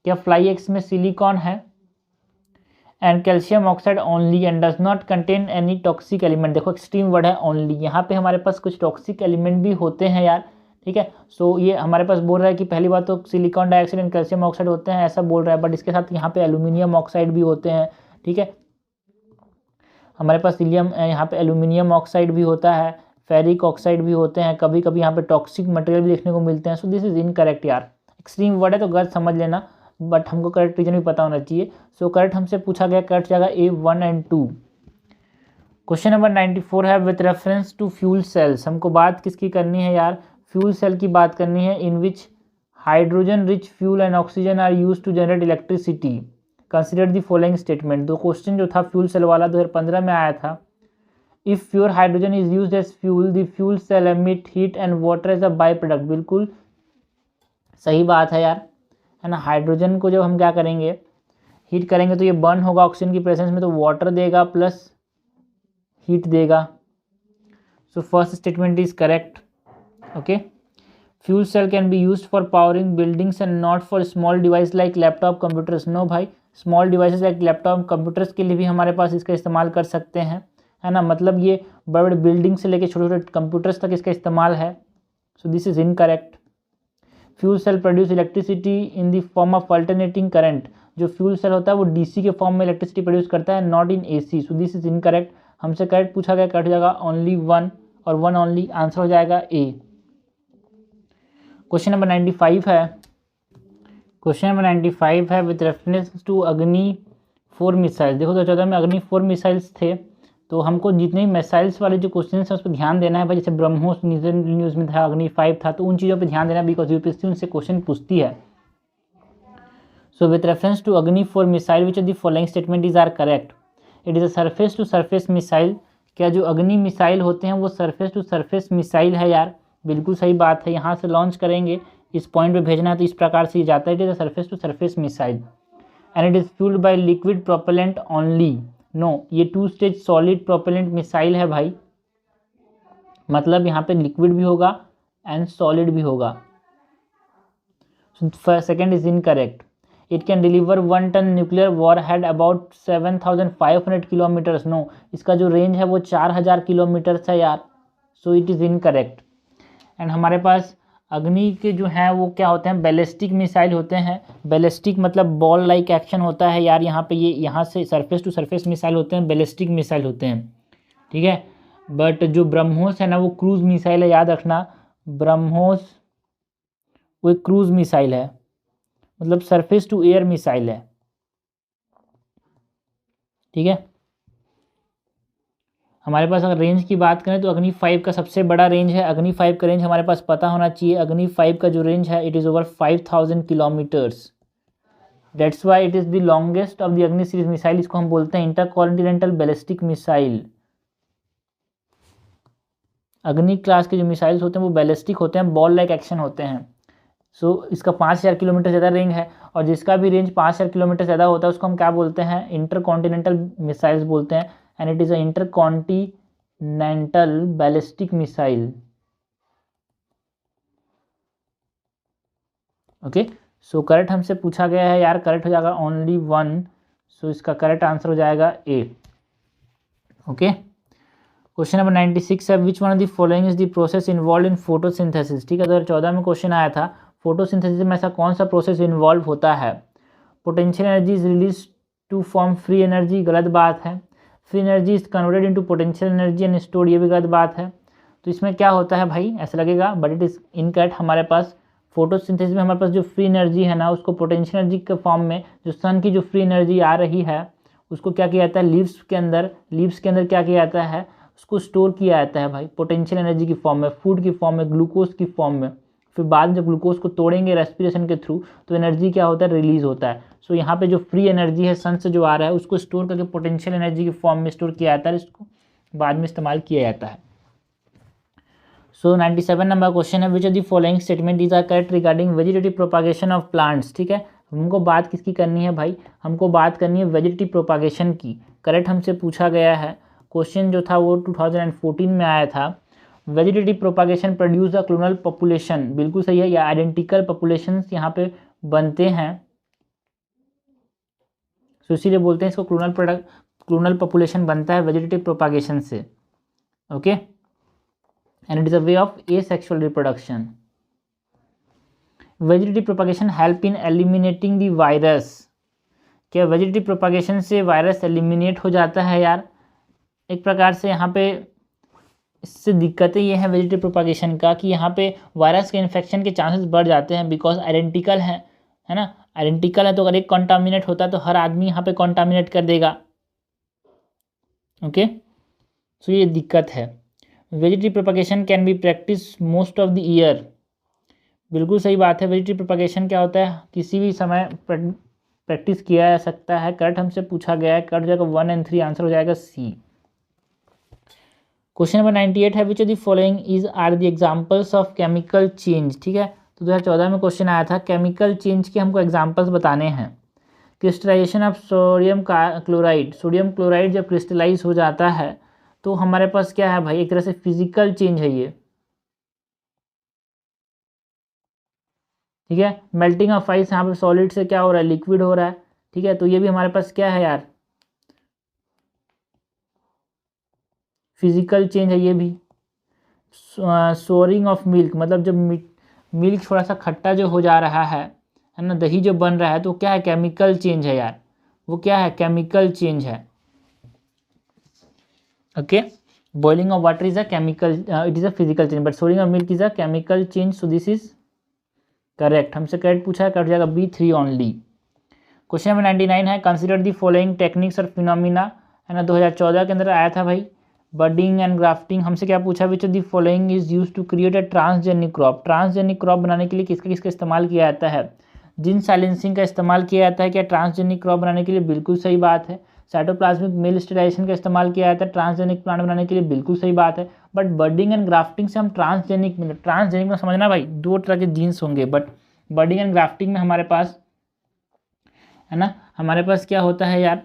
क्या फ्लाई ऐश में सिलिकॉन है? And calcium oxide only and does not contain any toxic element. देखो एक्सट्रीम वर्ड है ओनली, यहाँ पे हमारे पास कुछ टॉक्सिक एलिमेंट भी होते हैं यार, ठीक है। सो ये हमारे पास बोल रहा है कि पहली बात तो silicon dioxide and calcium oxide होते हैं, ऐसा बोल रहा है, बट इसके साथ यहाँ पे एल्यूमिनियम ऑक्साइड भी होते हैं, ठीक है। हमारे पास यहाँ पे एल्यूमिनियम ऑक्साइड भी होता है, फेरिक ऑक्साइड भी होते हैं, कभी कभी यहाँ पे टॉक्सिक मटेरियल भी देखने को मिलते हैं। सो दिस इज इनकरेक्ट यार, एक्सट्रीम वर्ड है तो गलत समझ लेना, बट हमको करेक्ट रीजन भी पता होना चाहिए। सो करेक्ट हमसे पूछा गया, करेक्ट जाएगा A1 और 2। क्वेश्चन नंबर 94 है with reference to fuel cells. हमको बात किसकी करनी है यार? फ्यूल सेल की बात करनी है। In which hydrogen rich fuel and oxygen are use to generate electricity, consider the following statement. दो क्वेश्चन जो था फ्यूल सेल वाला 2015 में आया था। If pure hydrogen is used as fuel, the fuel cell emit heat and water as a by product, बिल्कुल सही बात है यार, है ना। हाइड्रोजन को जब हम क्या करेंगे, हीट करेंगे तो ये बर्न होगा ऑक्सीजन की प्रेजेंस में, तो वाटर देगा प्लस हीट देगा। So first statement is correct, okay. Fuel cell can be used for powering buildings and not for small device like laptop computers. No भाई, small devices like laptop computers के लिए भी हमारे पास इसका इस्तेमाल कर सकते हैं, है ना। मतलब ये बड़े बड़े बिल्डिंग से लेकर छोटे छोटे कंप्यूटर्स तक इसका इस्तेमाल है। So this is incorrect. Fuel cell produce electricity in the form of alternating current. जो फ्यूल सेल होता है वो डीसी के फॉर्म में इलेक्ट्रिसिटी प्रोड्यूस करता है, not in AC. So this is incorrect. हमसे करेक्ट पूछा गया, कट जाएगा ओनली 1 और 1 ओनली, आंसर हो जाएगा ए। क्वेश्चन नंबर 95 है। क्वेश्चन नंबर 95 है with reference to Agni 4 missile. देखो 2014 में अग्नि 4 मिसाइल्स थे, तो हमको जितने भी मिसाइल्स वाले जो क्वेश्चन है उस पर ध्यान देना है भाई। जैसे ब्रह्मोस न्यूज़ में था, अग्नि 5 था, तो उन चीज़ों पे ध्यान देना बिकॉज यूपीएससी उनसे क्वेश्चन पूछती है। So with reference to Agni 4 missile which of the following statement is are correct. It is a surface to surface missile. क्या जो अग्नि मिसाइल होते हैं वो सरफेस टू सरफेस मिसाइल है यार? बिल्कुल सही बात है। यहाँ से लॉन्च करेंगे, इस पॉइंट पे भेजना है, तो इस प्रकार से ये जाता है। It is a surface to surface missile and it is fuelled by liquid propellant only. No, ये 2 स्टेज सॉलिड प्रोपेलेंट मिसाइल है भाई, मतलब यहाँ पे लिक्विड भी होगा एंड सॉलिड भी होगा। Second is incorrect. It can deliver 1 ton nuclear warhead about 7500 kilometres. No, इसका जो रेंज है वो 4000 किलोमीटर है यार। So it is incorrect. And हमारे पास अग्नि के जो हैं वो क्या होते हैं, बैलिस्टिक मिसाइल होते हैं। बैलिस्टिक मतलब बॉल लाइक एक्शन होता है यार। यहाँ पे ये यहाँ से सरफेस टू सरफेस मिसाइल होते हैं, बैलिस्टिक मिसाइल होते हैं, ठीक है। बट जो ब्रह्मोस है ना वो क्रूज मिसाइल है, याद रखना। ब्रह्मोस वो एक क्रूज मिसाइल है, मतलब सरफेस टू एयर मिसाइल है, ठीक है। हमारे पास अगर रेंज की बात करें तो अग्नि 5 का सबसे बड़ा रेंज है। अग्नि 5 का रेंज हमारे पास पता होना चाहिए। अग्नि 5 का जो रेंज है it is over 5000 kilometres. That's why it is the longest of the अग्नि सीरीज मिसाइल। इसको हम बोलते हैं इंटरकॉन्टिनेंटल बैलिस्टिक मिसाइल। अग्नि क्लास के जो मिसाइल्स होते हैं वो बैलिस्टिक होते हैं, बॉल लाइक एक्शन होते हैं। सो इसका 5000 किलोमीटर ज़्यादा रेंज है, और जिसका भी रेंज 5000 किलोमीटर ज़्यादा होता है उसको हम क्या बोलते हैं, इंटरकॉन्टिनेंटल मिसाइल्स बोलते हैं। And it is a intercontinental ballistic missile. Okay, so correct हमसे पूछा गया है यार, करेक्ट हो जाएगा ओनली 1। सो इसका करेक्ट आंसर हो जाएगा ए। ओके, क्वेश्चन नंबर 96 है, which one of the following is the process involve in photosynthesis. ठीक है, 2014 में क्वेश्चन आया था, फोटोसिंथेसिस में ऐसा कौन सा प्रोसेस इन्वॉल्व होता है। Potential energy is release to form free energy, गलत बात है। Free energy is converted into potential energy and stored, ये भी गलत बात है। तो इसमें क्या होता है भाई, ऐसा लगेगा बट इट इज इनकरेक्ट। हमारे पास फोटोसिंथेसिस में हमारे पास जो फ्री एनर्जी है ना, उसको पोटेंशियल एनर्जी के फॉर्म में, जो सन की जो फ्री एनर्जी आ रही है उसको क्या किया जाता है, लीव्स के अंदर क्या किया जाता है, उसको स्टोर किया जाता है भाई पोटेंशियल एनर्जी की फॉर्म में, फूड की फॉर्म में, ग्लूकोज की फॉर्म में। फिर बाद में जब ग्लूकोज को तोड़ेंगे रेस्पिरेशन के थ्रू तो एनर्जी क्या होता है, रिलीज होता है। सो यहाँ पे जो फ्री एनर्जी है सन से जो आ रहा है उसको स्टोर करके पोटेंशियल एनर्जी की फॉर्म में स्टोर किया जाता है, इसको बाद में इस्तेमाल किया जाता है। सो 97 नंबर क्वेश्चन है, which of the following statement is are correct regarding vegetative propagation of plants. ठीक है, हमको बात किसकी करनी है भाई, हमको बात करनी है वेजिटेटिव प्रोपागेशन की। करेक्ट हमसे पूछा गया है, क्वेश्चन जो था वो 2014 में आया था। Vegetative propagation produce a clonal population, बिल्कुल सही है, या आइडेंटिकल पॉपुलेशंस यहाँ पे बनते हैं, तो इसीलिए बोलते हैं इसको क्लोनल पॉपुलेशन बनता है वेजिटेटिव प्रोपागेशन से। Okay, and it is a way of asexual reproduction. Vegetative propagation help in eliminating the virus. क्या वेजिटेटिव प्रोपागेशन से वायरस एलिमिनेट हो जाता है यार, एक प्रकार से यहाँ पे इससे दिक्कतें ये हैं वेजिटेटिव प्रोपागेशन का कि यहाँ पे वायरस के इन्फेक्शन के चांसेस बढ़ जाते हैं, बिकॉज आइडेंटिकल है ना, आइडेंटिकल है तो अगर एक कॉन्टामिनेट होता है तो हर आदमी यहाँ पे कॉन्टामिनेट कर देगा। ओके, सो ये दिक्कत है। Vegetative propagation can be practice most of the year, बिल्कुल सही बात है। वेजिटेटिव प्रोपागेशन क्या होता है, किसी भी समय प्रैक्टिस किया जा सकता है। करेक्ट हमसे पूछा गया है, करेक्ट जाएगा 1 और 3, आंसर हो जाएगा सी। क्वेश्चन नंबर 98 है, which of the following is are the examples of chemical change. ठीक है, तो 2014 में क्वेश्चन आया था, केमिकल चेंज के हमको एग्जांपल्स बताने हैं। Crystallisation of sodium chloride, sodium chloride जब क्रिस्टलाइज हो जाता है तो हमारे पास क्या है भाई, एक तरह से फिजिकल चेंज है ये। ठीक है, मेल्टिंग ऑफ आइस, यहाँ पे सॉलिड से क्या हो रहा है, लिक्विड हो रहा है। ठीक है, तो ये भी हमारे पास क्या है यार, फिजिकल चेंज है ये भी। सोरिंग ऑफ मिल्क, मतलब जब मिल्क थोड़ा सा खट्टा जो हो जा रहा है ना, दही जो बन रहा है, तो क्या है, केमिकल चेंज है यार, वो क्या है, केमिकल चेंज है। Okay, boiling of water is a chemical, it is a physical change, but souring of milk is a chemical change. So this is correct, हमसे करेक्ट पूछा है, कट जाएगा B3 ओनली। क्वेश्चन नंबर 99 है, consider the following techniques और phenomena, है ना, 2014 के अंदर आया था भाई। बडिंग एंड ग्राफ्टिंग, हमसे क्या पूछा, which of the following is use to create a transgenic crop. Transgenic crop बनाने के लिए किसका किसका इस्तेमाल किया जाता है, जिन साइलेंसिंग का इस्तेमाल किया जाता है क्या ट्रांसजेनिक क्रॉप बनाने के लिए, बिल्कुल सही बात है। साइटोप्लाज्मिक मेल स्टेरिलाइजेशन का इस्तेमाल किया जाता है ट्रांसजेनिक प्लांट बनाने के लिए, बिल्कुल सही बात है। बट बडिंग एंड ग्राफ्टिंग से हम ट्रांसजेनिक में समझना भाई, दो तरह के जीन्स होंगे, बट बडिंग एंड ग्राफ्टिंग में हमारे पास, है ना, हमारे पास क्या होता है यार,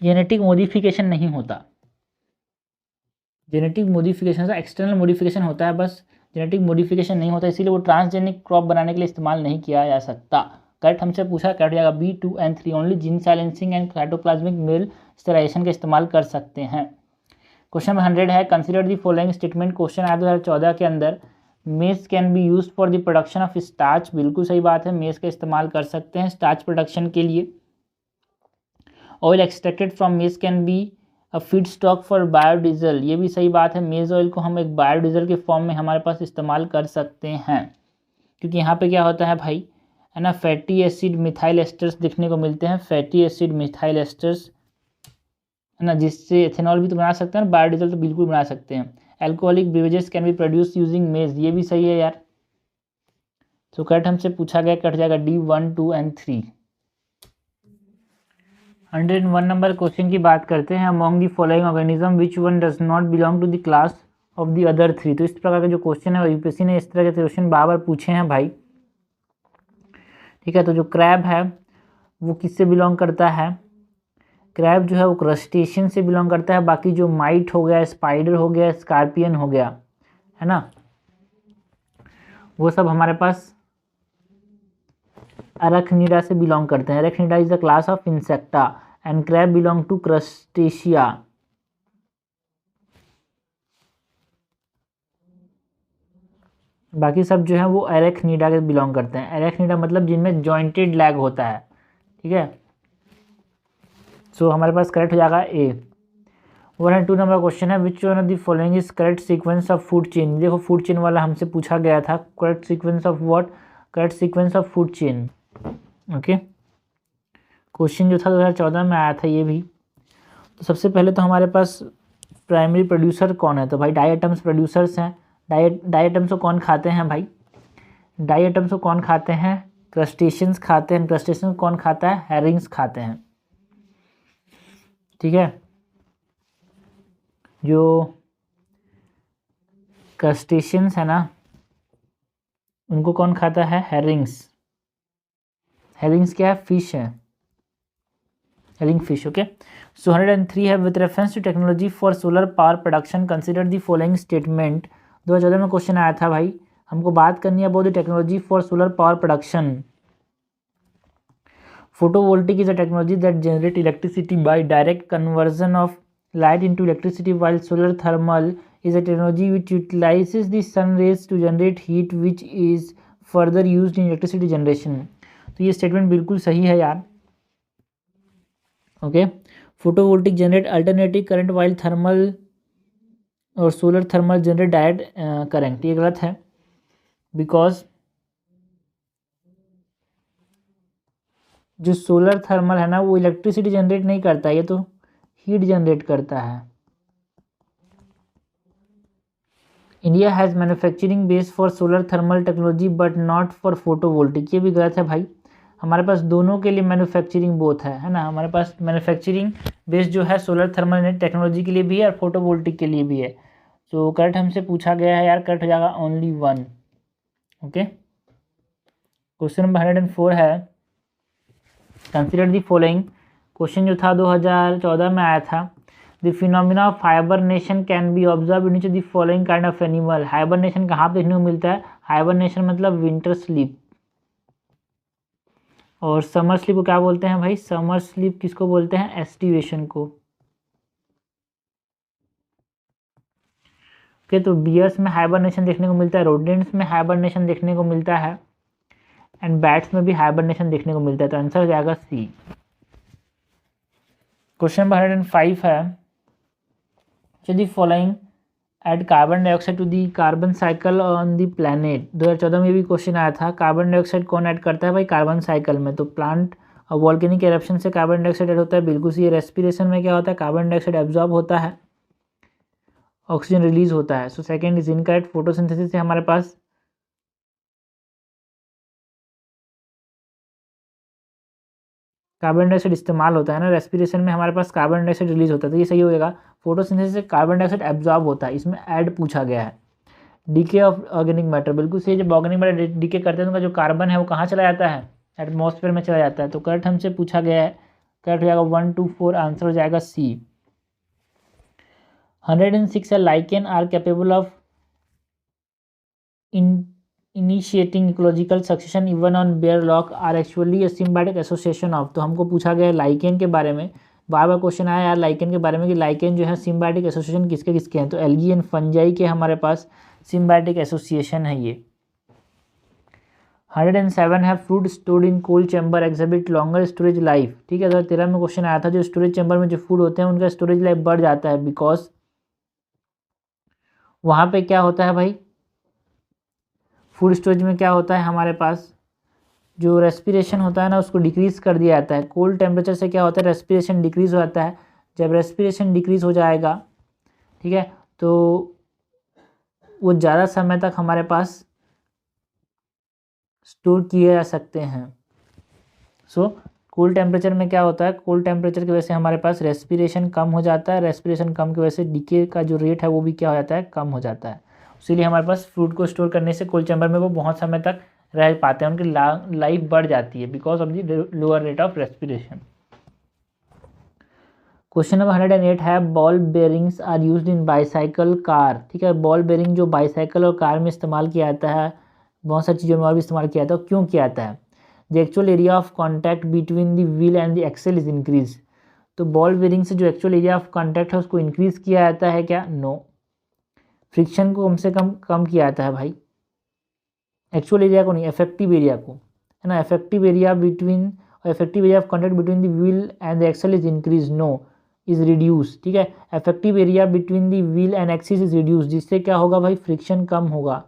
जेनेटिक मॉडिफिकेशन नहीं होता। जेनेटिक मॉडिफिकेशन से एक्सटर्नल मॉडिफिकेशन होता है, बस जेनेटिक मॉडिफिकेशन नहीं होता, इसीलिए वो ट्रांसजेनिक क्रॉप बनाने के लिए इस्तेमाल नहीं किया जा सकता। करेक्ट हमसे पूछा, करेक्ट जाएगा B2 and 3 only, gene silencing and cytoplasmic male sterilisation का इस्तेमाल कर सकते हैं। क्वेश्चन नंबर 100 है, consider the following statement, question आया 2014 के अंदर। Maize can be use for the production of starch, बिल्कुल सही बात है, मेज का इस्तेमाल कर सकते हैं स्टार्च प्रोडक्शन के लिए। ऑयल एक्सट्रैक्टेड फ्रॉम मेज can be a feed stock for biodiesel, ये भी सही बात है, मेज ऑयल को हम एक बायोडीजल के फॉर्म में हमारे पास इस्तेमाल कर सकते हैं, क्योंकि यहाँ पे क्या होता है भाई, है ना, फैटी एसिड मिथाइल एस्टर्स देखने को मिलते हैं, फैटी एसिड मिथाइल एस्टर्स, है ना, जिससे एथेनॉल भी तो बना सकते हैं, बायोडीजल तो बिल्कुल बना सकते हैं। Alcoholic beverages can be produce using मेज, ये भी सही है यार। तो करेक्ट हमसे पूछा गया, कट जाएगा डी 1, 2 एंड 3। 101 नंबर क्वेश्चन की बात करते हैं। Among the following organism which one does not belong to the class of the other 3। तो इस प्रकार का जो क्वेश्चन है यूपीएससी ने इस तरह के क्वेश्चन बार बार पूछे हैं भाई। ठीक है, तो जो क्रैब है वो किससे बिलोंग करता है? क्रैब जो है वो क्रस्टेशियन से बिलोंग करता है। बाकी जो माइट हो गया, स्पाइडर हो गया, स्कॉर्पियन हो गया, है ना, वो सब हमारे पास अरखनिडा से बिलोंग करते हैं। Arachnida is the class of insecta and crab belong to crustacea. बाकी सब जो है वो अरखनिडा के बिलोंग करते हैं। अरखनिडा मतलब जिनमें जॉइंटेड लैग होता है। ठीक है, सो हमारे पास करेक्ट हो जाएगा ए। 102 नंबर क्वेश्चन है, which one of the following is correct sequence of food chain. देखो फूड चेन वाला हमसे पूछा गया था, correct sequence of what, correct sequence of food chain. Okay, question जो था 2014 में आया था ये भी। तो सबसे पहले तो हमारे पास प्राइमरी प्रोड्यूसर कौन है? तो भाई डाइएटम्स प्रोड्यूसर्स हैं। डाइएटम्स को कौन खाते हैं भाई? डाइएटम्स को कौन खाते हैं? क्रस्टेशियंस खाते हैं। क्रस्टेशियंस कौन खाता है? हैरिंग्स खाते हैं। ठीक है, जो क्रस्टेशियंस है ना उनको कौन खाता है? हैरिंग्स। हैरिंग्स क्या है? फिश है, हैरिंग फिश। ओके, सो 103 है, with reference to technology for solar power production consider the following statement. 2014 में क्वेश्चन आया था भाई, हमको बात करनी है about the technology for solar power production. Photovoltaic is a technology that generates electricity by direct conversion of light into electricity, while solar thermal is a technology which utilizes the sun rays to generate heat which is further used in electricity generation। तो ये statement बिल्कुल सही है यार। Okay, photovoltaic generate alternative current while thermal और solar thermal generate direct current. ये गलत है, बिकॉज जो सोलर थर्मल है ना वो इलेक्ट्रिसिटी जनरेट नहीं करता है, ये तो हीट जनरेट करता है। India has manufacturing base for solar thermal technology but not for photovoltaic. ये भी गलत है भाई, हमारे पास दोनों के लिए मैन्युफैक्चरिंग बोथ है ना। हमारे पास मैन्युफैक्चरिंग बेस जो है सोलर थर्मल टेक्नोलॉजी के लिए भी है और फोटोवोल्टिक के लिए भी है। तो करेक्ट हमसे पूछा गया है यार, करेक्ट हो जाएगा ओनली 1। ओके, क्वेश्चन नंबर 104 है, कंसिडर दी फॉलोइंग। क्वेश्चन जो था 2014 में आया था, the phenomena of hibernation can be observe in the following kind of animal. Hibernation कहाँ पे देखने को मिलता है? हाइबरनेशन मतलब विंटर स्लीप। और समर स्लीप को क्या बोलते हैं भाई? समर स्लीप किसको बोलते हैं? एस्टिवेशन को। ओके, तो बियर्स में हाइबरनेशन देखने को मिलता है, रोडेंट्स में हाइबरनेशन देखने को मिलता है, एंड बैट्स में भी हाइबरनेशन देखने को मिलता है। तो आंसर हो जाएगा सी। क्वेश्चन नंबर 105 है, the following add carbon dioxide to the carbon cycle on the planet. 2014 में भी क्वेश्चन आया था, कार्बन डाइऑक्साइड कौन ऐड करता है भाई कार्बन साइकिल में? तो प्लांट और वॉल्केनिक एरप्शन से कार्बन डाइऑक्साइड ऐड होता है, बिल्कुल सी। रेस्पिरेशन में क्या होता है? कार्बन डाइऑक्साइड एब्जॉर्ब होता है, ऑक्सीजन रिलीज होता है। So second is incorrect. Photosynthesis से हमारे पास कार्बन डाइऑक्साइड इस्तेमाल होता है ना, रेस्पिरेशन में हमारे पास कार्बन डाइऑक्साइड रिलीज होता है, तो ये सही होगा। फोटोसिंथेसिस से कार्बन डाइऑक्साइड एब्जॉर्ब होता है, इसमें ऐड पूछा गया है। डीके ऑफ ऑर्गेनिक मैटर, बिल्कुल सही। जब ऑर्गेनिक मैटर डीके करते हैं तो उनका जो कार्बन है वो कहाँ चला जाता है? एटमॉस्फेयर में चला जाता है। तो करेक्ट हमसे पूछा गया है, करेक्ट हो जाएगा 1 2 4, आंसर हो जाएगा सी। 106 है, lichen are capable of initiating ecological succession even on bare rock are actually a symbiotic association of. तो हमको पूछा गया है लाइकेन के बारे में, बार बार क्वेश्चन आया यार लाइकेन के बारे में कि लाइकेन जो है सिम्बायोटिक एसोसिएशन किसके किसके हैं? तो एल्गी एंड फंजाई के हमारे पास सिम्बायोटिक एसोसिएशन है ये। 107 है, fruit stored in cold chamber exhibit longer storage life. ठीक है, 2013 में क्वेश्चन आया था, जो स्टोरेज चैम्बर में जो फूड होते हैं उनका स्टोरेज लाइफ बढ़ जाता है, बिकॉज वहाँ पे क्या होता है भाई? फूड स्टोरेज में क्या होता है हमारे पास? जो रेस्पिरेशन होता है ना उसको डिक्रीज कर दिया जाता है। कोल्ड टेम्परेचर से क्या होता है? रेस्पिरेशन डिक्रीज हो जाता है। जब रेस्पिरेशन डिक्रीज हो जाएगा, ठीक है, तो वो ज़्यादा समय तक हमारे पास स्टोर किए जा सकते हैं। सो कूल टेम्परेचर में क्या होता है, कूल टेम्परेचर की वजह से हमारे पास रेस्पिरेशन कम हो जाता है, रेस्पिरेशन कम की वजह से डीके का जो रेट है वो भी क्या हो जाता है, कम हो जाता है। इसीलिए हमारे पास फ्रूट को स्टोर करने से कूल चैम्बर में वो बहुत समय तक रह पाते हैं, उनकी लाइफ बढ़ जाती है because of the lower rate of respiration. Question number 108 है ball bearings are used in bicycle car. ठीक है, बॉल बेरिंग जो बाईसाइकिल और कार में इस्तेमाल किया जाता है, बहुत सारी चीज़ों में और भी इस्तेमाल किया जाता है, क्यों किया जाता है? The actual area of contact between the wheel and the axle is increase. तो बॉल बेरिंग से जो एक्चुअल एरिया ऑफ कॉन्टैक्ट है उसको इंक्रीज किया जाता है क्या? नो। फ्रिक्शन को कम से कम किया जाता है भाई, एक्चुअल एरिया को नहीं, इफेक्टिव एरिया को, है ना। Effective area of contact between the wheel and the axle is increase, no, is reduce. ठीक है, effective area between the wheel and axis is reduce, जिससे क्या होगा भाई, फ्रिक्शन कम होगा।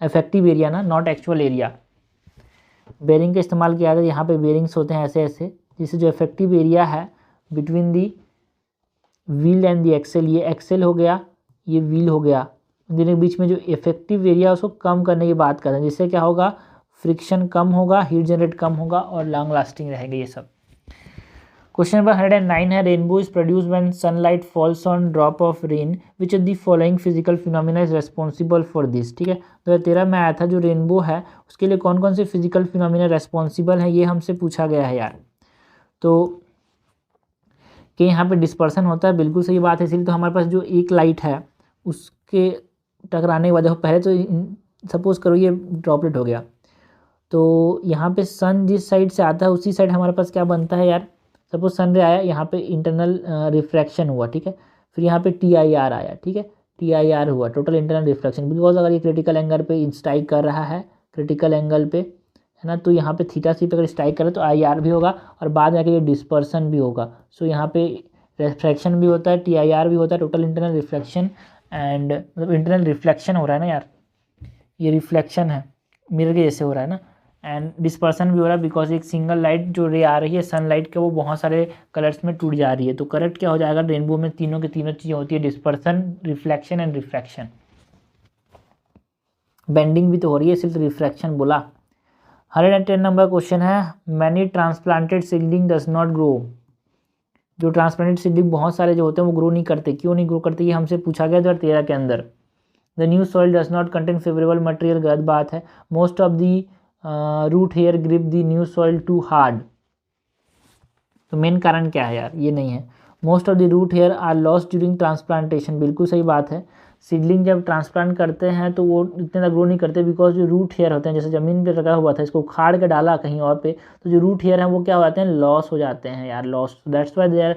इफेक्टिव एरिया ना, नॉट एक्चुअल एरिया। बेरिंग का इस्तेमाल किया जाता है, यहाँ पे बेरिंग्स होते हैं ऐसे ऐसे, जिससे जो इफेक्टिव एरिया है between the wheel and the axle, ये एक्सेल हो गया, ये व्हील हो गया, दोनों के बीच में जो इफेक्टिव एरिया उसको कम करने की बात करते हैं, जिससे क्या होगा, फ्रिक्शन कम होगा, हीट जनरेट कम होगा और लॉन्ग लास्टिंग रहेंगे ये सब। क्वेश्चन नंबर 109 है rainbow is produce when sunlight falls on drop of rain which of the following physical phenomena is responsible for this. ठीक है, 2013 में आया था जो रेनबो है उसके लिए कौन कौन से फिजिकल फिनोमिना रेस्पॉन्सिबल है, ये हमसे पूछा गया है यार। तो कि यहाँ पे डिस्पर्सन होता है, बिल्कुल सही बात है, इसीलिए तो हमारे पास जो एक लाइट है उसके टकराने के बाद, देखो पहले तो सपोज करो ये ड्रॉपलेट हो गया, तो यहाँ पे सन जिस साइड से आता है उसी साइड हमारे पास क्या बनता है यार, सपोज सन रे आया, यहाँ पे इंटरनल रिफ्रैक्शन हुआ, ठीक है, फिर यहाँ पे TIR आया, ठीक है, TIR हुआ, टोटल इंटरनल रिफ्रैक्शन, बिकॉज अगर ये क्रिटिकल एंगल पे स्ट्राइक कर रहा है, क्रिटिकल एंगल पे, है ना, तो यहाँ पे थीटा सी पे अगर स्ट्राइक करे तो IR भी होगा और बाद में आके ये डिस्पर्सन भी होगा। सो यहाँ पे रिफ्रैक्शन भी होता है, TIR भी होता है, टोटल इंटरनल रिफ्लेक्शन एंड, मतलब इंटरनल रिफ्लेक्शन हो रहा है ना यार, ये रिफ्लेक्शन है, मिरर के जैसे हो रहा है ना, एंड डिस्पर्सन भी हो रहा है बिकॉज एक सिंगल लाइट जो रे आ रही है सनलाइट के, वो बहुत सारे कलर्स में टूट जा रही है। तो करेक्ट क्या हो जाएगा, रेनबो में तीनों के तीनों चीज़ें होती है, dispersion, reflection and refraction. Bending भी तो हो रही है, सिर्फ रिफ्रैक्शन बोला। 110 नंबर क्वेश्चन है many transplanted seedling does not grow. जो ट्रांसप्लांटेड सीडलिंग बहुत सारे जो होते हैं वो ग्रो नहीं करते, क्यों नहीं ग्रो करते, ये हमसे पूछा गया 2013 के अंदर। The new soil does not contain favourable material, गलत बात है। Most of the root hair grip the new soil too hard. तो मेन कारण क्या है यार, ये नहीं है। Most of the root hair are lost during transplantation, बिल्कुल सही बात है। सीडलिंग जब ट्रांसप्लांट करते हैं तो वो इतने ज़्यादा ग्रो नहीं करते बिकॉज जो रूट हेयर होते हैं, जैसे ज़मीन पे लगा हुआ था इसको उखाड़ के डाला कहीं और पे, तो जो रूट हेयर हैं वो क्या हो जाते हैं, लॉस हो जाते हैं यार, loss. That's why they are,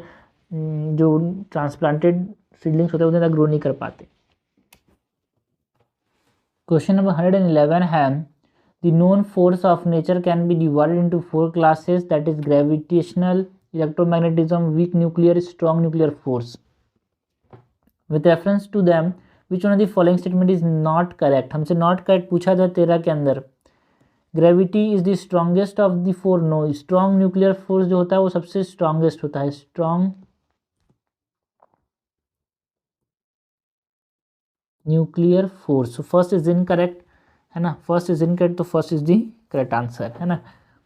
जो ट्रांसप्लांटेड सीडलिंग्स होते हैं उतने ज़्यादा ग्रो नहीं कर पाते। क्वेश्चन नंबर 111 है The known force of nature can be divided into 4 classes, that is gravitational, electromagnetism, weak nuclear, strong nuclear force. With reference to them, which one of the following statement is not correct? हमसे not correct पूछा था 13 के अंदर। Gravity is the strongest of the 4, no. Strong nuclear force जो होता है वो सबसे strongest होता है, strong nuclear force. So first is incorrect, है ना, फर्स्ट इज इनकरेक्ट, तो first is the correct answer, है ना।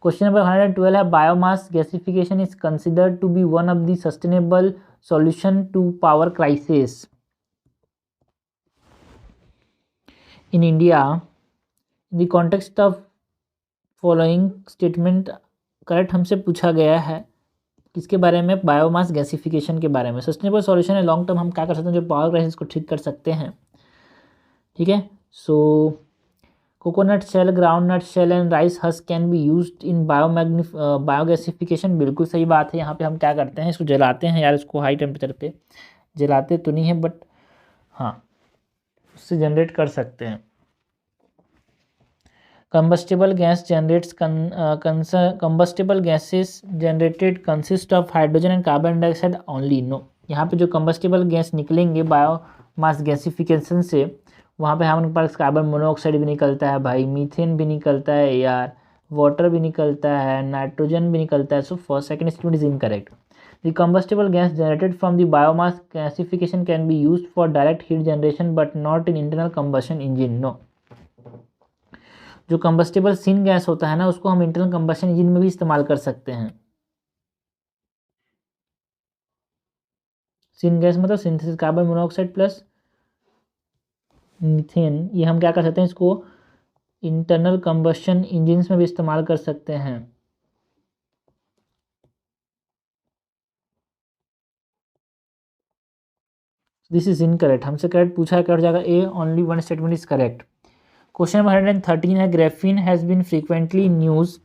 क्वेश्चन नंबर 112 है biomass gasification is considered to be one of the sustainable solution to power crisis in India in the context of following statement. Correct हमसे पूछा गया है किसके बारे में, बायोमास गैसिफिकेशन के बारे में। सस्टेनेबल सॉल्यूशन है, लॉन्ग टर्म हम क्या कर सकते हैं, जो पावर क्राइसिस को ठीक कर सकते हैं, ठीक है। So coconut shell, groundnut shell and rice husk can be used in biogasification, बिल्कुल सही बात है। यहाँ पे हम क्या करते हैं, इसको जलाते हैं यार, इसको हाई टेम्परेचर पे जलाते तो नहीं है बट हाँ उससे जनरेट कर सकते हैं। Combustible gas generates, combustible gases generated consist of hydrogen and carbon dioxide only, no. यहाँ पे जो कंबस्टेबल गैस निकलेंगे बायोमास गैसिफिकेशन से, वहाँ पे हमारे पास कार्बन मोनोऑक्साइड भी निकलता है भाई, मीथेन भी निकलता है यार, वाटर भी निकलता है, नाइट्रोजन भी निकलता है। So first second statement is incorrect. The combustible gas generated from the biomass gasification can be used for direct heat generation but not in internal combustion engine. No, जो कंबस्टेबल सिन गैस होता है ना, उसको हम internal combustion engine में भी इस्तेमाल कर सकते हैं। सिन गैस मतलब synthesis carbon monoxide plus methane, ये हम क्या कर सकते हैं, इसको इंटरनल कंबशन इंजन्स में भी इस्तेमाल कर सकते हैं। दिस इज इनकरेक्ट, हमसे करेक्ट पूछा है, करेक्ट जाएगा A, only one statement is correct. Question number 113 है, graphene has been frequently news,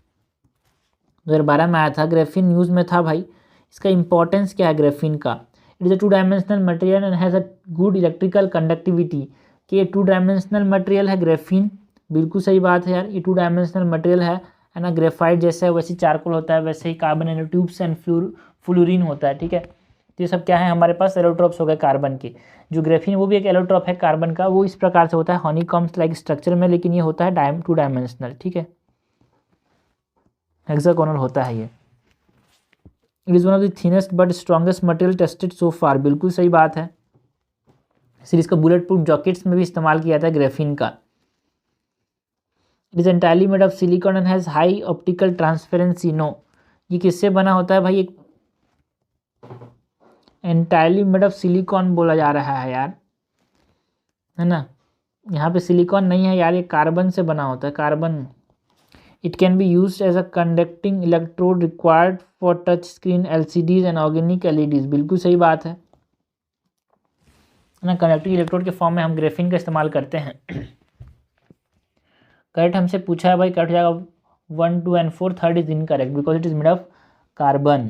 2012 में आया था, ग्रेफीन न्यूज़ में था भाई। इसका इंपॉर्टेंस क्या है ग्रेफीन का? It is a 2 dimensional material and has a good electrical conductivity. कि ये 2 डायमेंशनल मटेरियल है ग्रेफीन, बिल्कुल सही बात है यार, ये 2 डायमेंशनल मटेरियल है ना। ग्रेफाइट जैसे वैसे चारकोल होता है, वैसे ही कार्बन नैनोट्यूब्स एंड फ्लोरीन होता है, ठीक है। तो ये सब क्या है हमारे पास, एलोट्रॉप्स हो गए कार्बन के। जो ग्रेफीन वो भी एक एलोट्रॉप है कार्बन का, वो इस प्रकार से होता है हनीकॉम्स लाइक स्ट्रक्चर में, लेकिन ये होता है 2 डायमेंशनल, ठीक है, हेक्सागोनल होता है ये। It is one of the thinnest but strongest material tested so far, बिल्कुल सही बात है। फिर इसका बुलेट प्रूफ जैकेट्स में भी इस्तेमाल किया जाता है ग्रेफीन का। It is entirely made of silicon and has high optical transparency. No, ये किससे बना होता है भाई? एक एंटायरली मेड ऑफ सिलिकॉन बोला जा रहा है यार, है ना। यहाँ पे सिलिकॉन नहीं है यार, ये कार्बन से बना होता है, carbon. It can be used as a conducting electrode required for touch screen LCDs and organic LEDs, बिल्कुल सही बात है ना। कंडक्टिंग इलेक्ट्रोड के फॉर्म में हम ग्रेफीन का इस्तेमाल करते हैं। करेक्ट हमसे पूछा है भाई, करेक्ट जाएगा 1, 2 and 4, third is incorrect because it is made of carbon.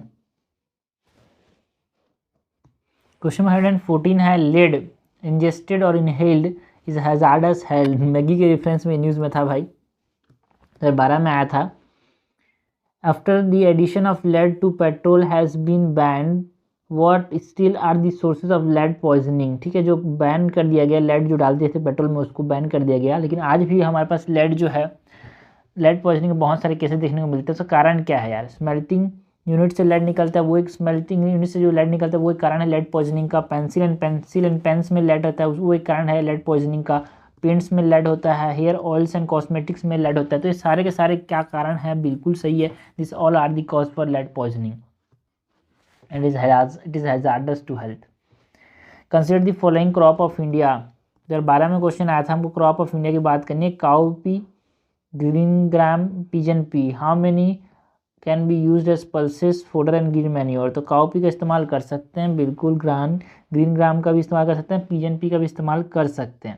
Question 114 है, लेड इंजेस्टेड और inhaled is hazardous health. Maggi के रेफरेंस में न्यूज़ में था भाई, 2012 में आया था। After the addition of lead to petrol has been banned, what still are the sources of lead poisoning. ठीक है, जो बैन कर दिया गया, लेड जो डालते थे पेट्रोल में उसको बैन कर दिया गया, लेकिन आज भी हमारे पास लेड जो है, लेड पॉइजनिंग के बहुत सारे केसेस देखने को मिलते हैं। उसका कारण क्या है यार? स्मेल्टिंग यूनिट से लेड निकलता है, वो एक स्मेल्टिंग यूनिट से जो लेड निकलता है वो एक कारण है लेड पॉइजनिंग का। पेंसिल एंड पेन्स में लेड रहता है, वो एक कारण है लेड पॉइजनिंग का। पेंट्स में लेड होता है, हेयर ऑयल्स एंड कॉस्मेटिक्स में लेड होता है। तो ये सारे के सारे क्या कारण है? बिल्कुल सही है, this all are the cause for lead poisoning and it is hazardous to health. Consider the following crop of India. 2012 में क्वेश्चन आया था, हमको क्रॉप ऑफ इंडिया की बात करनी है। Cowpea, green gram, pigeon pea, how many can be use as pulses fodder and green manure. तो cowpea का इस्तेमाल कर सकते हैं बिल्कुल, ग्रीन ग्राम का भी इस्तेमाल कर सकते हैं, पिजन पी का भी इस्तेमाल कर सकते हैं,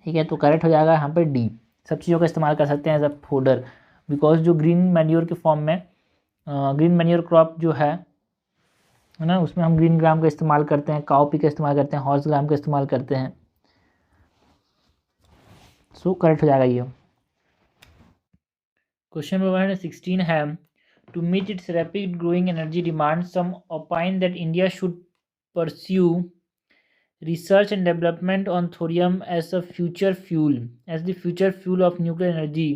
ठीक है। तो करेक्ट हो जाएगा यहाँ पे डी, सब चीज़ों का इस्तेमाल कर सकते हैं एज अ फोडर, बिकॉज जो ग्रीन मैन्योर के फॉर्म में ग्रीन मैन्योर क्रॉप जो है ना, उसमें हम ग्रीन ग्राम का इस्तेमाल करते हैं, काउपी का इस्तेमाल करते हैं, हॉर्स ग्राम का इस्तेमाल करते हैं। सो करेक्ट हो जाएगा ये। क्वेश्चन नंबर 116 है, to meet its rapid growing energy demand, some opine that India should pursue research and development on thorium as a future fuel, as the future fuel of nuclear energy.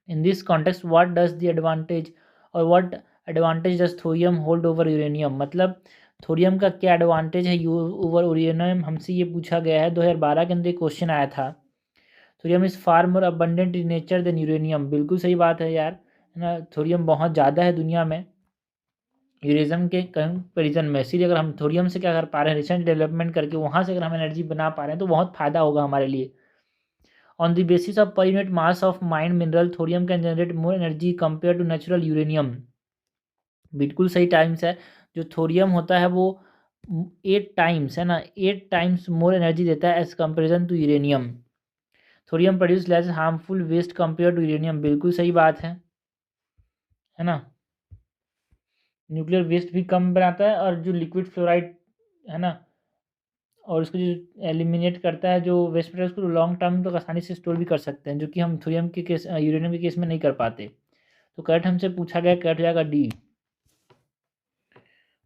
In this context, what does the advantage or what advantage does thorium hold over uranium? मतलब thorium का क्या advantage है over uranium, हमसे ये पूछा गया है। 2012 के अंदर एक क्वेश्चन आया था। Thorium is far more abundant in nature than uranium, बिल्कुल सही बात है यार, है ना। थोरियम बहुत ज़्यादा है दुनिया में यूरेनियम के कंपेरिजन में, इसीलिए अगर हम थोरियम से क्या कर पा रहे हैं, रिसर्च डेवलपमेंट करके वहाँ से अगर हम एनर्जी बना पा रहे हैं तो बहुत फ़ायदा होगा हमारे लिए। On the basis of per unit mass of mind mineral, thorium can generate more energy compare to natural uranium, बिल्कुल सही टाइम्स है। जो थोरियम होता है वो 8 टाइम्स, है ना, 8 टाइम्स मोर एनर्जी देता है as comparison to uranium. Thorium produce less harmful waste compare to uranium, बिल्कुल सही बात है ना। न्यूक्लियर वेस्ट भी कम बनाता है, और जो लिक्विड फ्लोराइड है ना, और उसको जो एलिमिनेट करता है जो वेस्ट प्रोडक्ट, उसको लॉन्ग टर्म तक आसानी से स्टोर भी कर सकते हैं, जो कि हम थोरियम के केस यूरेनियम के केस में नहीं कर पाते। तो करेक्ट हमसे पूछा गया, करेक्ट हो जाएगा डी।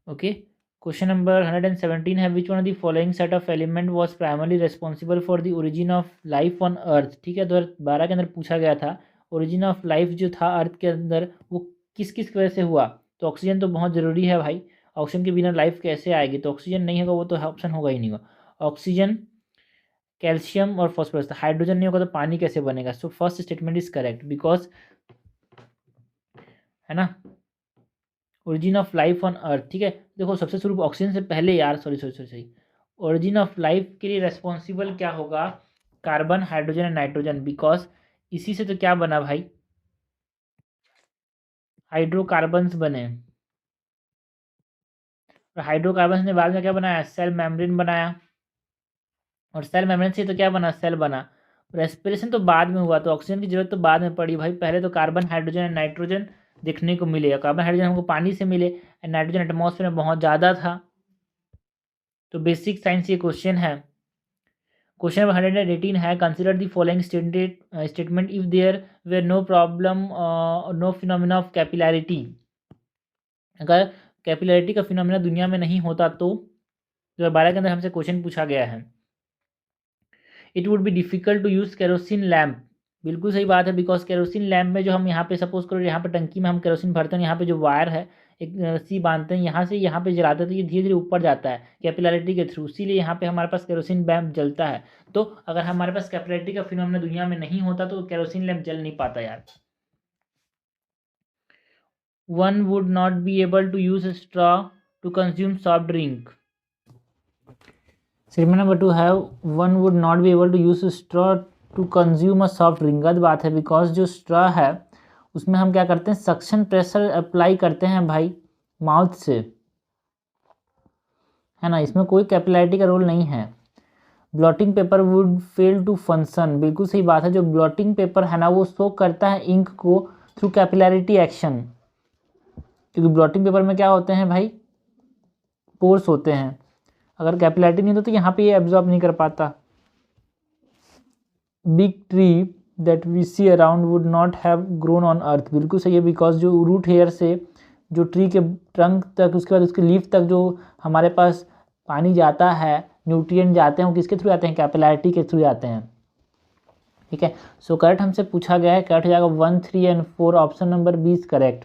ओके, क्वेश्चन नंबर 117 है, which one of the following set of element was primarily responsible for the origin of life on earth. ठीक है, 2012 के अंदर पूछा गया था, ओरिजिन ऑफ लाइफ जो था अर्थ के अंदर वो किस किस वजह से हुआ। तो ऑक्सीजन तो बहुत ज़रूरी है भाई, ऑक्सीजन के बिना लाइफ कैसे आएगी, तो ऑक्सीजन नहीं होगा वो तो ऑप्शन होगा ही नहीं होगा। ऑक्सीजन, कैल्शियम और फॉस्फोरस, हाइड्रोजन नहीं होगा तो पानी कैसे बनेगा। सो first statement is correct because, है ना, origin of life on earth. ठीक है, देखो सबसे शुरू ऑक्सीजन से पहले यार, सॉरी, ओरिजिन ऑफ लाइफ के लिए रेस्पॉन्सिबल क्या होगा, carbon, hydrogen and nitrogen, because इसी से तो क्या बना भाई, हाइड्रोकार्बन्स बने। और हाइड्रोकार्बन्स ने बाद में क्या बनाया, सेल मेम्ब्रेन बनाया, और सेल मेम्ब्रेन से तो क्या बना, सेल बना। रेस्पिरेशन तो बाद में हुआ, तो ऑक्सीजन की जरूरत तो बाद में पड़ी भाई, पहले तो कार्बन, हाइड्रोजन एंड नाइट्रोजन देखने को मिले। कार्बन हाइड्रोजन हमको पानी से मिले एंड नाइट्रोजन एटमॉस्फेयर में बहुत ज़्यादा था। तो बेसिक साइंस ये क्वेश्चन है। क्वेश्चन नंबर 118 है, consider the following statement if there were no problem, no phenomena of capillarity. अगर कैपिलैरिटी का फिनोमिना दुनिया में नहीं होता तो 2012 के अंदर हमसे क्वेश्चन पूछा गया है। It would be difficult to use kerosene lamp, बिल्कुल सही बात है, बिकॉज केरोसिन लैम्प में जो हम यहाँ पे सपोज करो, यहाँ पे टंकी में हम केरोसिन भरते हैं, यहाँ पे जो वायर है एक रस्सी बांधते हैं, यहाँ से यहाँ पे जलाते हैं तो ये धीरे धीरे ऊपर जाता है कैपिलैरिटी के थ्रू, इसीलिए यहाँ पे हमारे पास केरोसिन लैम्प जलता है। तो अगर हमारे पास कैपिलैरिटी का फिनोमेना दुनिया में नहीं होता तो केरोसिन लैम्प जल नहीं पाता यार। One would not be able to use straw to consume soft drink. Statement number 2 है, one would not be able to use straw to consume a soft drink. गलत बात है, बिकॉज जो स्ट्रॉ है उसमें हम क्या करते हैं, सक्शन प्रेशर अप्लाई करते हैं भाई माउथ से, है ना, इसमें कोई कैपिलैरिटी का रोल नहीं है। Blotting paper would fail to function, बिल्कुल सही बात है, जो ब्लॉटिंग पेपर है ना वो सोक करता है इंक को थ्रू कैपिलैरिटी एक्शन, क्योंकि ब्लॉटिंग पेपर में क्या होते हैं भाई, पोर्स होते हैं, अगर कैपिलैरिटी नहीं होती तो यहाँ पे ये एब्जॉर्ब नहीं कर पाता। Big tree that we see around would not have grown on earth, बिल्कुल सही है, बिकॉज जो रूट हेयर से जो ट्री के ट्रंक तक, उसके बाद उसके लीफ तक जो हमारे पास पानी जाता है, न्यूट्रिएंट जाते हैं, वो किसके थ्रू आते हैं, कैपिलैरिटी के थ्रू आते हैं। ठीक है, सो करेक्ट हमसे पूछा गया है, करेक्ट हो जाएगा 1, 3 एंड 4, ऑप्शन नंबर 20 करेक्ट।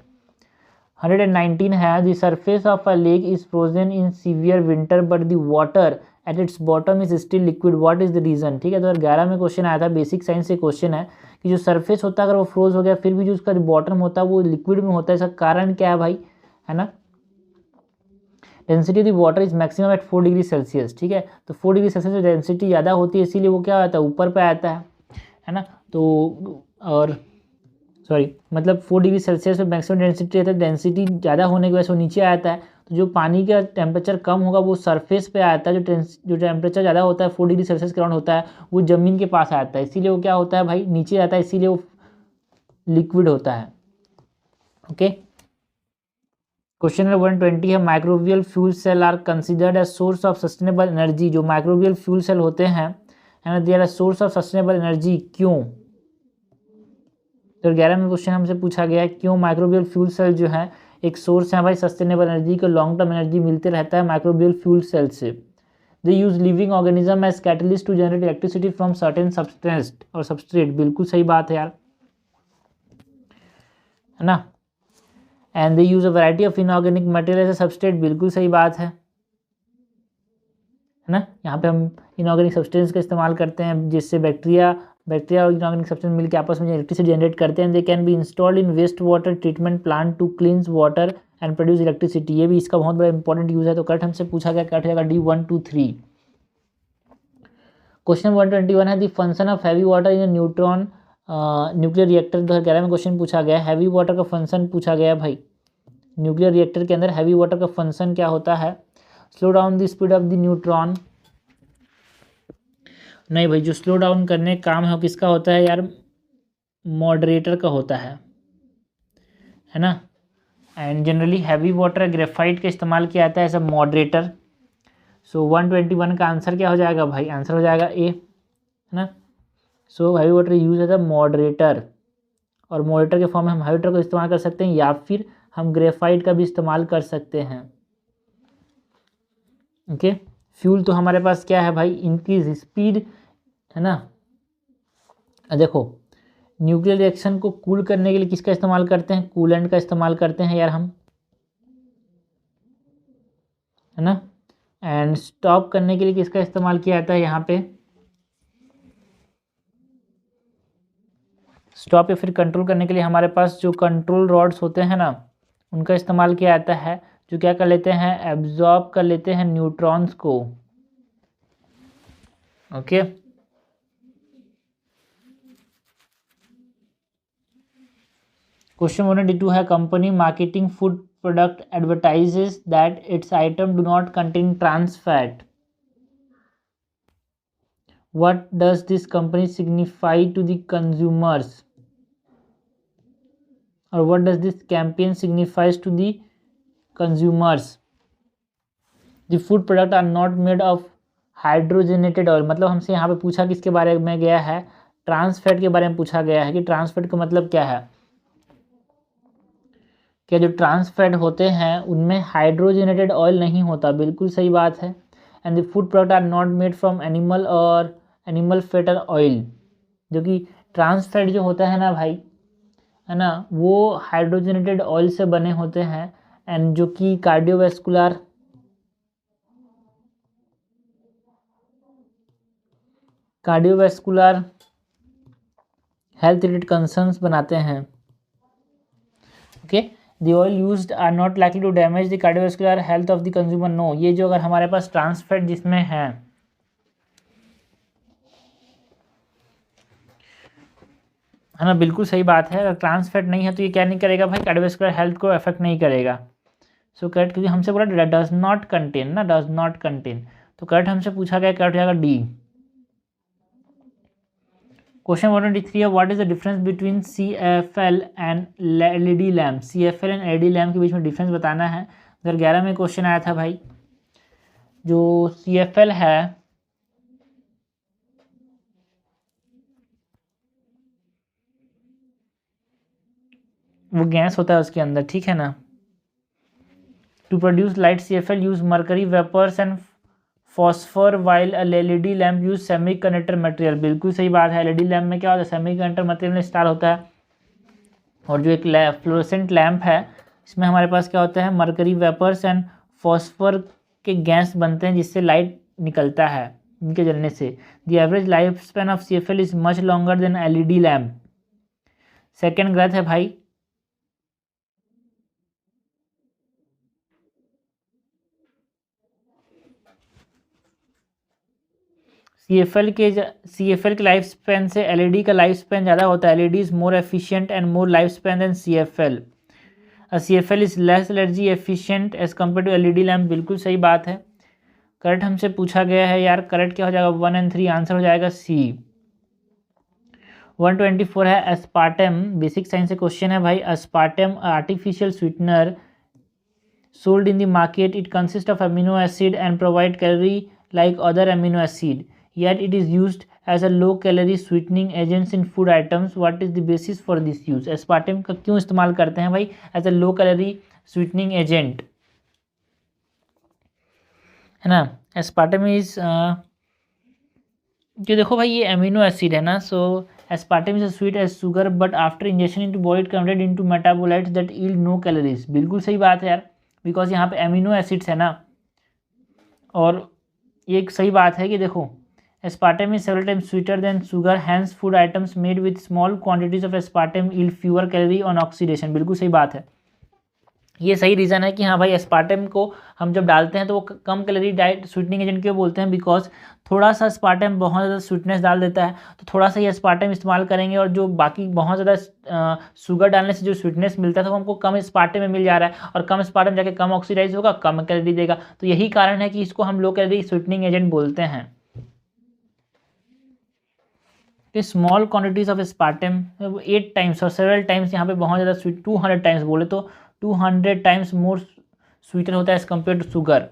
119 है, the surface of a lake is frozen in severe winter but the water at its bottom is still liquid, what is the reason. ठीक है, 2011 में क्वेश्चन आया था, बेसिक साइंस से question है कि जो सरफेस होता है अगर वो फ्रोज हो गया फिर भी जो उसका बॉटम होता है वो लिक्विड में होता है, इसका कारण क्या है भाई, है ना। Density of the water is maximum at 4 degree Celsius. ठीक है, तो 4 डिग्री सेल्सियस डेंसिटी ज़्यादा होती है, इसीलिए वो क्या आता है, ऊपर पे आता है ना। तो और सॉरी मतलब 4 डिग्री सेल्सियस पे मैक्सिमम डेंसिटी रहता है, डेंसिटी ज़्यादा होने की वजह से वो नीचे आता है, तो जो पानी का टेम्परेचर कम होगा वो सरफेस पे आता है, जो टेम्परेचर ज़्यादा होता है 4 डिग्री सेल्सियस के अराउंड होता है वो ज़मीन के पास आता है, इसीलिए वो क्या होता है भाई, नीचे आता है, इसीलिए वो लिक्विड होता है। ओके, क्वेश्चन नंबर 120 है, microbial fuel cell are considered as source of sustainable energy. जो माइक्रोबियल फ्यूल सेल होते हैं, है ना, they are source of sustainable energy, क्यों। तो 11 में क्वेश्चन हमसे पूछा गया है, क्यों माइक्रोबियल फ्यूल सेल जो है एक सोर्स है भाई सस्टेनेबल एनर्जी को, लॉन्ग टर्म एनर्जी मिलते रहता है माइक्रोबियल फ्यूल सेल से। They use living organism as catalyst to generate electricity from certain substance और सबस्ट्रेट, बिल्कुल सही बात है यार, है ना। And they use a variety of inorganic material as a substrate, बिल्कुल सही बात है ना। यहाँ पे हम इनऑर्गेनिक सब्सटेंस का इस्तेमाल करते हैं जिससे बैक्टीरिया और इनऑर्गेनिक सब्सटेंस मिलकर आपस में इलेक्ट्रिसिटी जनरेट करते हैं। They can be installed in waste water treatment plant to cleanse water and produce electricity, ये भी इसका बहुत बड़ा इंपॉर्टेंट यूज है। तो करेक्ट हमसे पूछा गया, करेक्ट हो जाएगा D 1, 2, 3। क्वेश्चन 121 है, the function of heavy water in neutron nuclear reactor. 2011 में क्वेश्चन पूछा गया है, हैवी वाटर का फंक्शन पूछा गया भाई, न्यूक्लियर रिएक्टर के अंदर हैवी वाटर का फंक्शन क्या होता है, slow down the speed of the neutron. नहीं भाई, जो स्लो डाउन करने का काम है वो किसका होता है यार, मॉडरेटर का होता है ना। And generally heavy water graphite का इस्तेमाल किया जाता है एज अ मॉडरेटर। सो 121 का आंसर क्या हो जाएगा भाई, आंसर हो जाएगा ए, है ना। So heavy water use as a moderator, और मॉडरेटर के फॉर्म में हम हैवी वाटर को इस्तेमाल कर सकते हैं या फिर हम ग्रेफाइट का भी इस्तेमाल कर सकते हैं। ओके, फ्यूल तो हमारे पास क्या है भाई, इंक्रीज स्पीड, है ना। देखो न्यूक्लियर रिएक्शन को कूल करने के लिए किसका इस्तेमाल करते हैं, कूलेंट का इस्तेमाल करते हैं यार हम, है ना। एंड स्टॉप करने के लिए किसका इस्तेमाल किया जाता है यहाँ पे, स्टॉप या फिर कंट्रोल करने के लिए हमारे पास जो कंट्रोल रॉड्स होते हैं ना, उनका इस्तेमाल किया जाता है, जो क्या कर लेते हैं, एब्जॉर्ब कर लेते हैं न्यूट्रॉन्स को। ओके क्वेश्चन 182 है, company marketing food product advertises that its item do not contain trans fat. What does this company signify to the consumers? Or what does this campaign signifies to the consumers? The food product are not made of hydrogenated oil। मतलब हमसे यहाँ पे पूछा किसके बारे में गया है, ट्रांस फैट के बारे में पूछा गया है कि ट्रांस फैट का मतलब क्या है। क्या जो ट्रांस फैट होते हैं उनमें हाइड्रोजनेटेड ऑयल नहीं होता, बिल्कुल सही बात है। And the food product are not made from animal और एनिमल फैट और ऑयल, जो कि ट्रांस फैट जो होता है ना भाई, है ना, वो हाइड्रोजनेटेड ऑयल से बने होते हैं, एंड जो कि कार्डियोवैस्कुलर हेल्थ रिलेटेड कंसर्न्स बनाते हैं। Okay the oil used are not likely to damage the cardiovascular health of the consumer. No, ये जो अगर हमारे पास ट्रांस फैट जिसमें है ना, बिल्कुल सही बात है, अगर ट्रांस फैट नहीं है तो ये क्या नहीं करेगा भाई, कार्डियोवैस्कुलर हेल्थ को अफेक्ट नहीं करेगा। सो करेक्ट, क्योंकि हमसे बोला डज नॉट कंटेन ना, डज नॉट कंटेन, तो करेक्ट हमसे पूछा गया, करेक्ट हो जाएगा डी। क्वेश्चन 123 है, what is the difference between CFL and LED lamp. CFL and LED lamp के बीच में डिफरेंस बताना है। 2011 में क्वेश्चन आया था भाई, जो CFL है वो गैस होता है उसके अंदर, ठीक है ना। To produce light CFL use mercury vapours and phosphor while LED lamp use semiconductor material. बिल्कुल सही बात है, LED लैम्प में क्या होता है, सेमी कंडक्टर मटेरियल में इंस्टॉल होता है। और जो एक फ्लोरोसेंट लैम्प है, इसमें हमारे पास क्या होता है, मरकरी वेपर्स एंड फॉस्फर के गैस बनते हैं जिससे लाइट निकलता है इनके जलने से। The average life span of CFL is much longer than LED lamp. Second गलत है भाई, CFL के लाइफ स्पैन से LED का लाइफ स्पैन ज़्यादा होता है। LED is more efficient and more life span than CFL। CFL is less energy efficient as compare to LED lamp. बिल्कुल सही बात है, करेक्ट हमसे पूछा गया है यार, करेक्ट क्या हो जाएगा, 1 और 3, आंसर हो जाएगा C। 124 है, एस्पार्टम, बेसिक साइंस से क्वेश्चन है भाई। Aspartame artificial sweetener sold in the market, it consists of amino acid and provide calorie like other amino acid, yet it is used as a low calorie sweetening agents in food items। What is the basis for this use? aspartame का क्यों इस्तेमाल करते हैं भाई as a low calorie sweetening agent, है ना। aspartame is जो देखो भाई ये अमीनो एसिड है ना, सो aspartame is as sweet as sugar but after ingestion into body it converted into metabolites that yield no calories। बिल्कुल सही बात है यार, बिकॉज यहाँ पे अमीनो एसिड्स है ना। और ये एक सही बात है कि देखो aspartame is several times sweeter than sugar, hence food items made with small quantities of aspartame yield fewer calorie on oxidation। बिल्कुल सही बात है, ये सही रीज़न है कि हाँ भाई एस्पार्टम को हम जब डालते हैं तो वो कम कैलोरी डाइट स्वीटनिंग एजेंट क्यों बोलते हैं, बिकॉज थोड़ा सा एस्पार्टम बहुत ज़्यादा स्वीटनेस डाल देता है, तो थोड़ा सा ही एस्पार्टम इस्तेमाल करेंगे और जो बाकी बहुत ज़्यादा शुगर डालने से जो स्वीटनेस मिलता है तो वो हमको कम एस्पार्टम में मिल जा रहा है, और कम एस्पार्टम जाके कम ऑक्सीडाइज होगा, कम कैलोरी देगा। तो यही कारण है कि इसको हम लो कैलोरी स्वीटनिंग एजेंट बोलते हैं। Small quantities of aspartame 8 times और सेवरल टाइम्स, यहाँ पे बहुत ज़्यादा स्वीट 200 टाइम्स बोले तो 200 टाइम्स मोर स्वीटर होता है as compare to sugar.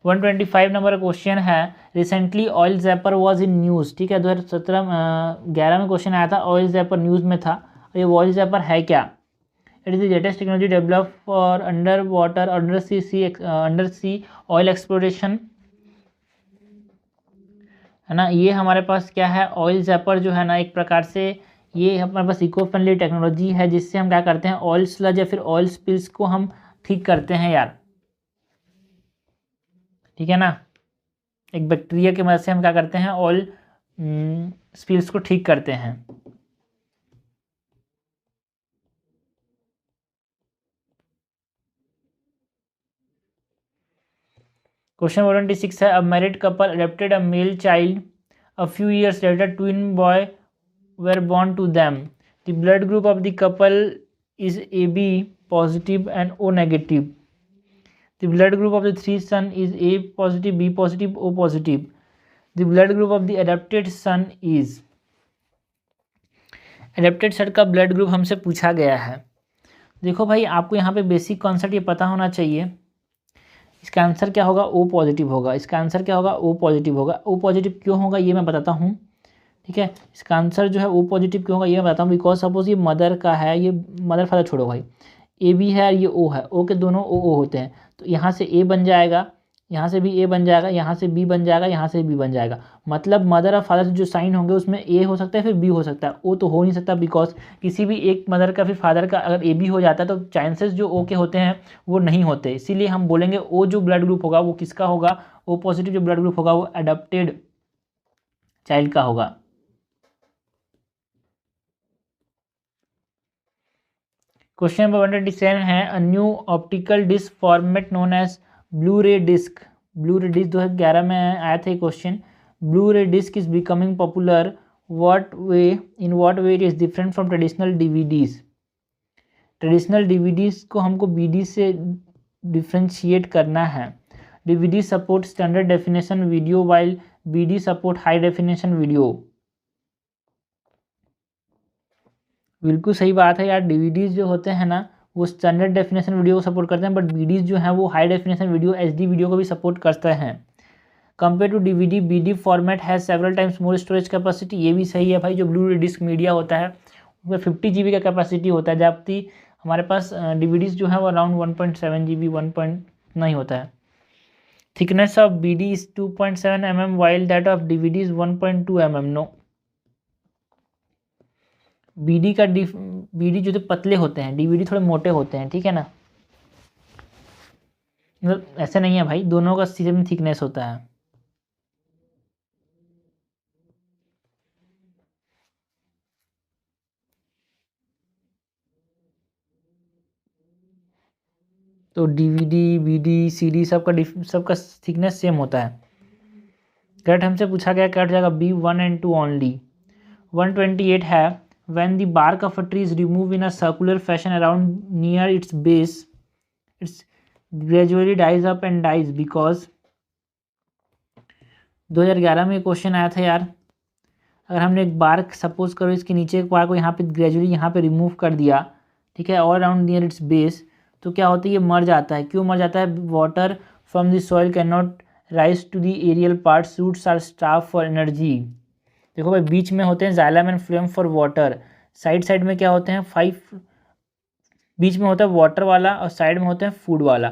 125 number question है, recently oil zapper was in news. ठीक है, 2017-11 में क्वेश्चन आया था, ऑयल जैपर न्यूज़ में था। और ये ऑयल जैपर है क्या, it is the latest technology develop for under water under sea oil exploration, है ना। ये हमारे पास क्या है, ऑयल जैपर जो है ना, एक प्रकार से ये हमारे पास इको फ्रेंडली टेक्नोलॉजी है जिससे हम क्या करते हैं, ऑयल स्लज या फिर ऑयल स्पिल्स को हम ठीक करते हैं यार। ठीक है ना। एक बैक्टीरिया की मदद से हम क्या करते हैं, ऑयल स्पिल्स को ठीक करते हैं। क्वेश्चन 126 है, a married couple adopted a male child a few years later, twin boy were born to them. The blood group of the couple is AB positive and O negative. The blood group of the three son is A positive, B positive, O positive. The blood group of the adopted son is, adopted son का blood group हमसे पूछा गया है। देखो भाई, आपको यहाँ पे बेसिक कॉन्सेप्ट ये पता होना चाहिए। इसका आंसर क्या होगा, ओ पॉजिटिव होगा। इसका आंसर क्या होगा, ओ पॉजिटिव होगा। ओ पॉजिटिव क्यों होगा ये मैं बताता हूँ, ठीक है। इसका आंसर जो है ओ पॉजिटिव क्यों होगा ये मैं बताता हूँ। बिकॉज सपोज ये मदर का है, ये मदर फादर छोड़ो भाई, ए बी है, ये ओ है, ओ के दोनों ओ होते हैं, तो यहाँ से ए बन जाएगा, यहाँ से भी ए बन जाएगा, यहाँ से बी बन जाएगा, यहाँ से बी बन जाएगा। मतलब मदर और फादर से जो साइन होंगे उसमें ए हो सकता है, फिर बी हो सकता है, ओ तो हो नहीं सकता। बिकॉज किसी भी एक मदर का फिर फादर का अगर ए बी हो जाता है तो चांसेस जो ओ के होते हैं वो नहीं होते। इसीलिए हम बोलेंगे ओ जो ब्लड ग्रुप होगा वो किसका होगा, ओ पॉजिटिव जो ब्लड ग्रुप होगा वो अडॉप्टेड चाइल्ड का होगा। क्वेश्चन नंबर 127 है, a new optical disc format known as Blu-ray disc. Blu-ray disc 2011 में आया था question. Blu-ray disc is becoming popular, in what way it is different from traditional DVDs. Traditional DVDs को हमको BD से differentiate करना है। DVD support standard definition video while BD support high definition video. बिल्कुल सही बात है यार, डीवीडीज जो होते हैं ना वो स्टैंडर्ड डेफिनेशन वीडियो को सपोर्ट करते हैं, बट बीडीज जो है वो high definition video HD video को भी सपोर्ट करते हैं। Compare to DVD, BD format has several times more storage capacity. ये भी सही है भाई, जो ब्लू रे डिस्क मीडिया होता है उसमें 50 GB का कैपेसिटी होता है, जबकि हमारे पास डीवीडीज जो है वो अराउंड 1.7 GB 1 पॉइंट नहीं होता है। Thickness of BD is 2.7 mm while that of DVD is 1.2 mm। No, BD का बीडी जो पतले होते हैं, डीवीडी थोड़े मोटे होते हैं, ठीक है ना। मतलब ऐसे नहीं है भाई, दोनों का सेम थिकनेस होता है। तो डीवीडी बीडी सीडी सबका थिकनेस सेम होता है। करेक्ट हमसे पूछा गया, क्या जाएगा, बी 1 and 2 ओनली। 128 है, when the bark of a tree is remove in a circular fashion around near its base, its gradually dies up and dies because. 2011 में क्वेश्चन आया था यार। अगर हमने एक बार्क सपोज करो इसके नीचे एक बार को यहाँ पे ग्रेजुअली यहाँ पे रिमूव कर दिया, ठीक है, all around near its base, तो क्या होता है, ये मर जाता है। क्यों मर जाता है, water from the soil can not rise to the aerial part, shoots are starve for energy. देखो भाई, बीच में होते हैं xylem and phloem for water, side side में क्या होते हैं 5, बीच में होता है वाटर वाला और साइड में होते हैं फूड वाला।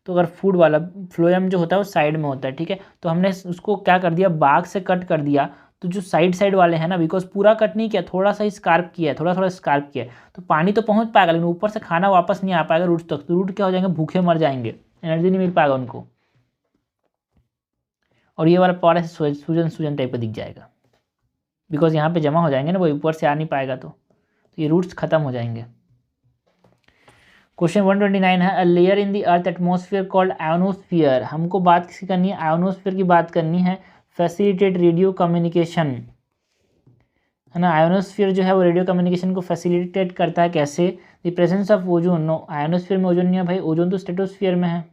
तो अगर फूड वाला फ्लोएम जो होता है वो साइड में होता है, ठीक है, तो हमने उसको क्या कर दिया, बाग से कट कर दिया। तो जो साइड साइड वाले हैं ना, बिकॉज पूरा कट नहीं किया, थोड़ा सा ही स्कार्प किया है, थोड़ा थोड़ा स्कार्प किया है, तो पानी तो पहुंच पाएगा लेकिन ऊपर से खाना वापस नहीं आ पाएगा रूट तक। तो रूट क्या हो जाएंगे, भूखे मर जाएंगे, एनर्जी नहीं मिल पाएगा उनको, और ये वाला पार ऐसे सूजन सूजन टाइप का दिख जाएगा, बिकॉज यहाँ पे जमा हो जाएंगे ना, वो ऊपर से आ नहीं पाएगा, तो ये रूट्स खत्म हो जाएंगे। क्वेश्चन 129 है, a layer in the earth atmosphere called ionosphere. हमको बात किसकी करनी है, आयोनोस्फीयर की बात करनी है। फैसिलिटेट रेडियो कम्युनिकेशन, है ना। आयोनोस्फीयर जो है वो रेडियो कम्युनिकेशन को फैसिलिटेट करता है। कैसे, the presence of ozone. No, ionosphere में ओजोन नहीं है भाई, ओजोन तो स्ट्रेटोस्फीयर में है।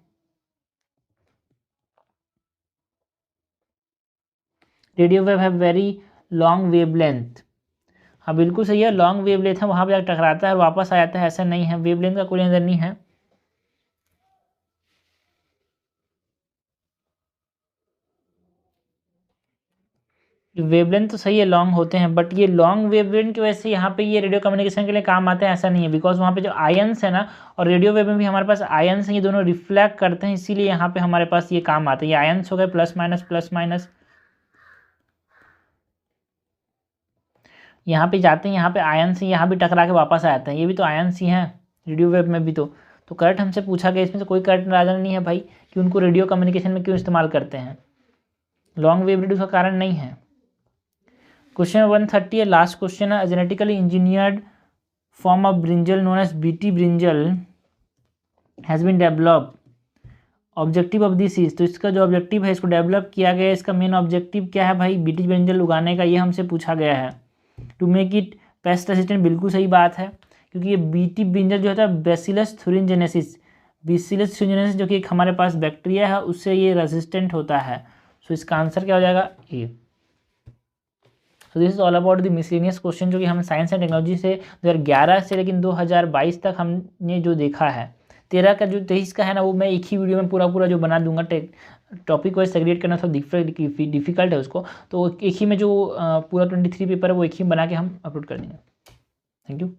Radio wave have very long wavelength. हाँ बिल्कुल सही है, लॉन्ग वेवलेंथ है, वहाँ पे जाकर टकराता है और वापस आ जाता है, ऐसा नहीं है, वेवलेंथ का कोई अंदर नहीं है। वेवलेंथ तो सही है, लॉन्ग होते हैं, बट ये लॉन्ग वेवलेंथ की वजह से यहाँ पे ये रेडियो कम्युनिकेशन के लिए काम आते हैं ऐसा नहीं है। बिकॉज वहाँ पे जो आयंस है ना, और रेडियो वेव में भी हमारे पास आयंस हैं, ये दोनों रिफ्लेक्ट करते हैं, इसीलिए यहाँ पे हमारे पास ये काम आते हैं। ये आयंस हो गए प्लस माइनस, यहाँ पे जाते हैं, यहाँ पे आयंस ही यहाँ भी टकरा के वापस आ जाते हैं, ये भी तो आयंस ही हैं रेडियो वेव में भी। तो तो करेक्ट हमसे पूछा गया, इसमें से कोई करेक्ट रीज़न नहीं है भाई कि उनको रेडियो कम्युनिकेशन में क्यों इस्तेमाल करते हैं, लॉन्ग वेव रेडियो का कारण नहीं है। क्वेश्चन 130 है, लास्ट क्वेश्चन है। Genetically engineered form of brinjal known as Bt brinjal has been developed, objective of this is, तो इसका जो ऑब्जेक्टिव है इसको डेवलप किया गया है, इसका मेन ऑब्जेक्टिव क्या है भाई, बीटी ब्रिंजल उगाने का, ये हमसे पूछा गया है। To make it pest resistant, बिल्कुल सही बात है, क्योंकि ये बीटी ब्रिंजल जो होता है बेसिलस थुरिनजेनेसिस, बेसिलस थुरिनजेनेसिस जो कि एक हमारे पास बैक्टीरिया है उससे ये रेसिस्टेंट होता है। सो इसका आंसर क्या हो जाएगा, A. So this is all about the miscellaneous question जो कि हम साइंस एंड टेक्नोलॉजी से 2011 से लेकिन 2022 तक हमने जो देखा है। 13 का जो 23 का है ना, वो मैं एक ही वीडियो में पूरा जो बना दूंगा। टॉपिक वाइज सेग्रीगेट करना थोड़ा डिफिकल्ट है उसको, तो एक ही में जो पूरा 23 पेपर है वो एक ही बना के हम अपलोड कर देंगे। Thank you.